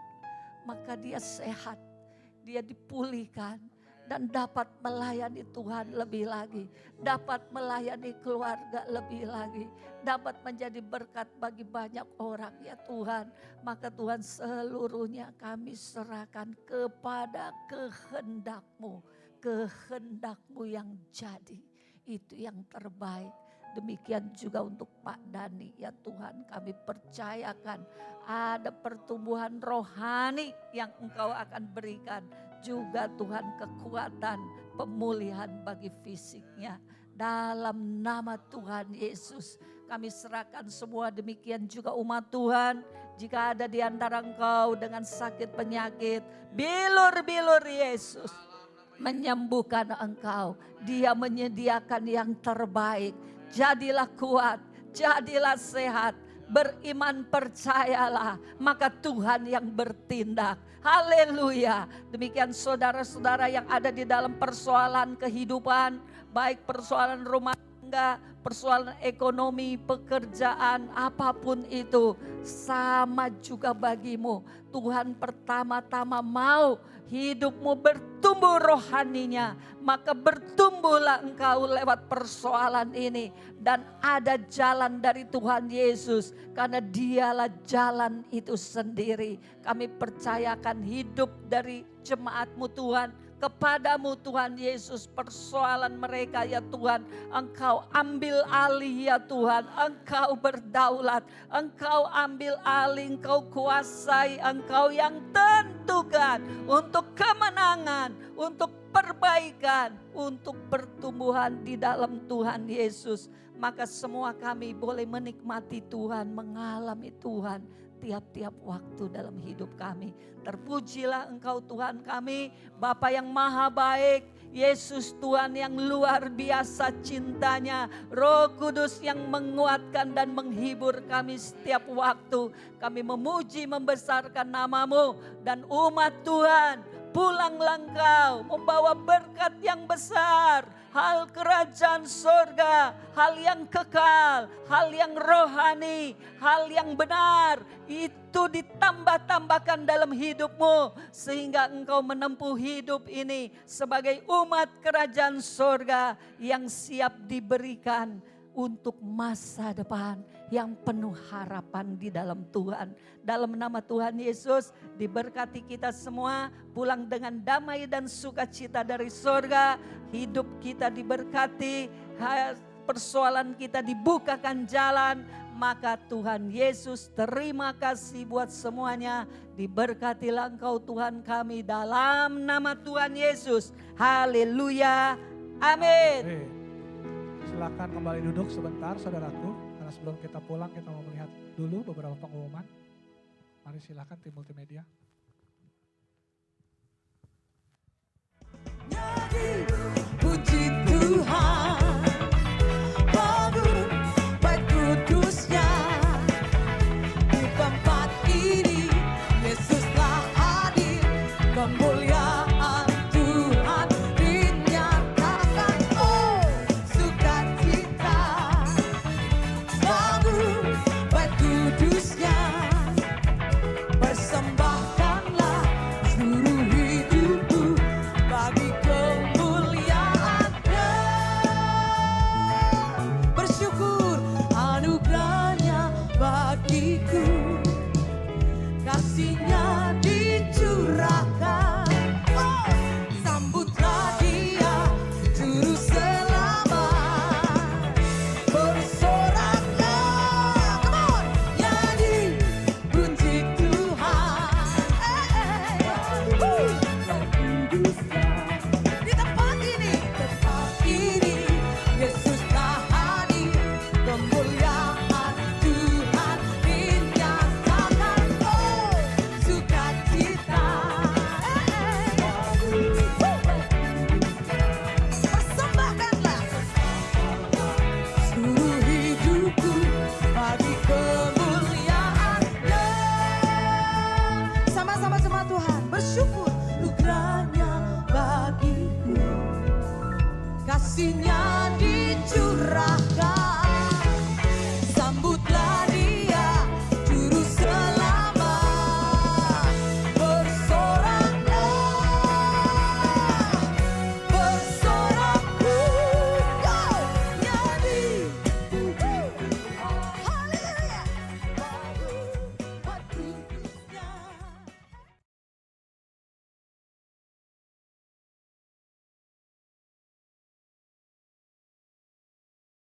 maka dia sehat, dia dipulihkan. Dan dapat melayani Tuhan lebih lagi. Dapat melayani keluarga lebih lagi. Dapat menjadi berkat bagi banyak orang ya Tuhan. Maka Tuhan seluruhnya kami serahkan kepada kehendak-Mu. Kehendak-Mu yang jadi, itu yang terbaik. Demikian juga untuk Pak Dhani ya Tuhan, kami percayakan ada pertumbuhan rohani yang Engkau akan berikan. Juga Tuhan kekuatan pemulihan bagi fisiknya. Dalam nama Tuhan Yesus kami serahkan semua, demikian juga umat Tuhan. Jika ada di antara Engkau dengan sakit penyakit, bilur-bilur Yesus menyembuhkan engkau. Dia menyediakan yang terbaik. Jadilah kuat, jadilah sehat. Beriman percayalah, maka Tuhan yang bertindak. Haleluya. Demikian saudara-saudara yang ada di dalam persoalan kehidupan, baik persoalan rumah tangga, persoalan ekonomi, pekerjaan, apapun itu, sama juga bagimu. Tuhan pertama-tama mau hidupmu bertumbuh rohaninya, maka bertumbuhlah engkau lewat persoalan ini. Dan ada jalan dari Tuhan Yesus, karena dialah jalan itu sendiri. Kami percayakan hidup dari jemaat-Mu Tuhan, kepadamu Tuhan Yesus. Persoalan mereka ya Tuhan, Engkau ambil alih ya Tuhan. Engkau berdaulat, Engkau ambil alih, Engkau kuasai, Engkau yang tentukan untuk kemenangan, untuk perbaikan, untuk pertumbuhan di dalam Tuhan Yesus. Maka semua kami boleh menikmati Tuhan, mengalami Tuhan tiap-tiap waktu dalam hidup kami. Terpujilah Engkau Tuhan kami, Bapa yang maha baik, Yesus Tuhan yang luar biasa cintanya, Roh Kudus yang menguatkan dan menghibur kami setiap waktu. Kami memuji membesarkan nama-Mu, dan umat Tuhan pulanglah Engkau membawa berkat yang besar, hal kerajaan surga, hal yang kekal, hal yang rohani, hal yang benar, itu ditambah-tambahkan dalam hidupmu, sehingga engkau menempuh hidup ini sebagai umat kerajaan surga yang siap diberikan untuk masa depan yang penuh harapan di dalam Tuhan. Dalam nama Tuhan Yesus, diberkati kita semua, pulang dengan damai dan sukacita dari surga. Hidup kita diberkati, persoalan kita dibukakan jalan. Maka Tuhan Yesus, terima kasih buat semuanya. Diberkatilah Engkau Tuhan kami dalam nama Tuhan Yesus. Haleluya. Amin. Silakan kembali duduk sebentar saudaraku. Karena sebelum kita pulang kita mau melihat dulu beberapa pengumuman. Mari silakan tim multimedia. Puji Tuhan, bangun baik kudusnya. Di tempat ini Yesuslah hadir, kemuliaan Tuhan dinyatakan. Oh, sukacita, bangun baik kudusnya, persembahkan kasih-Nya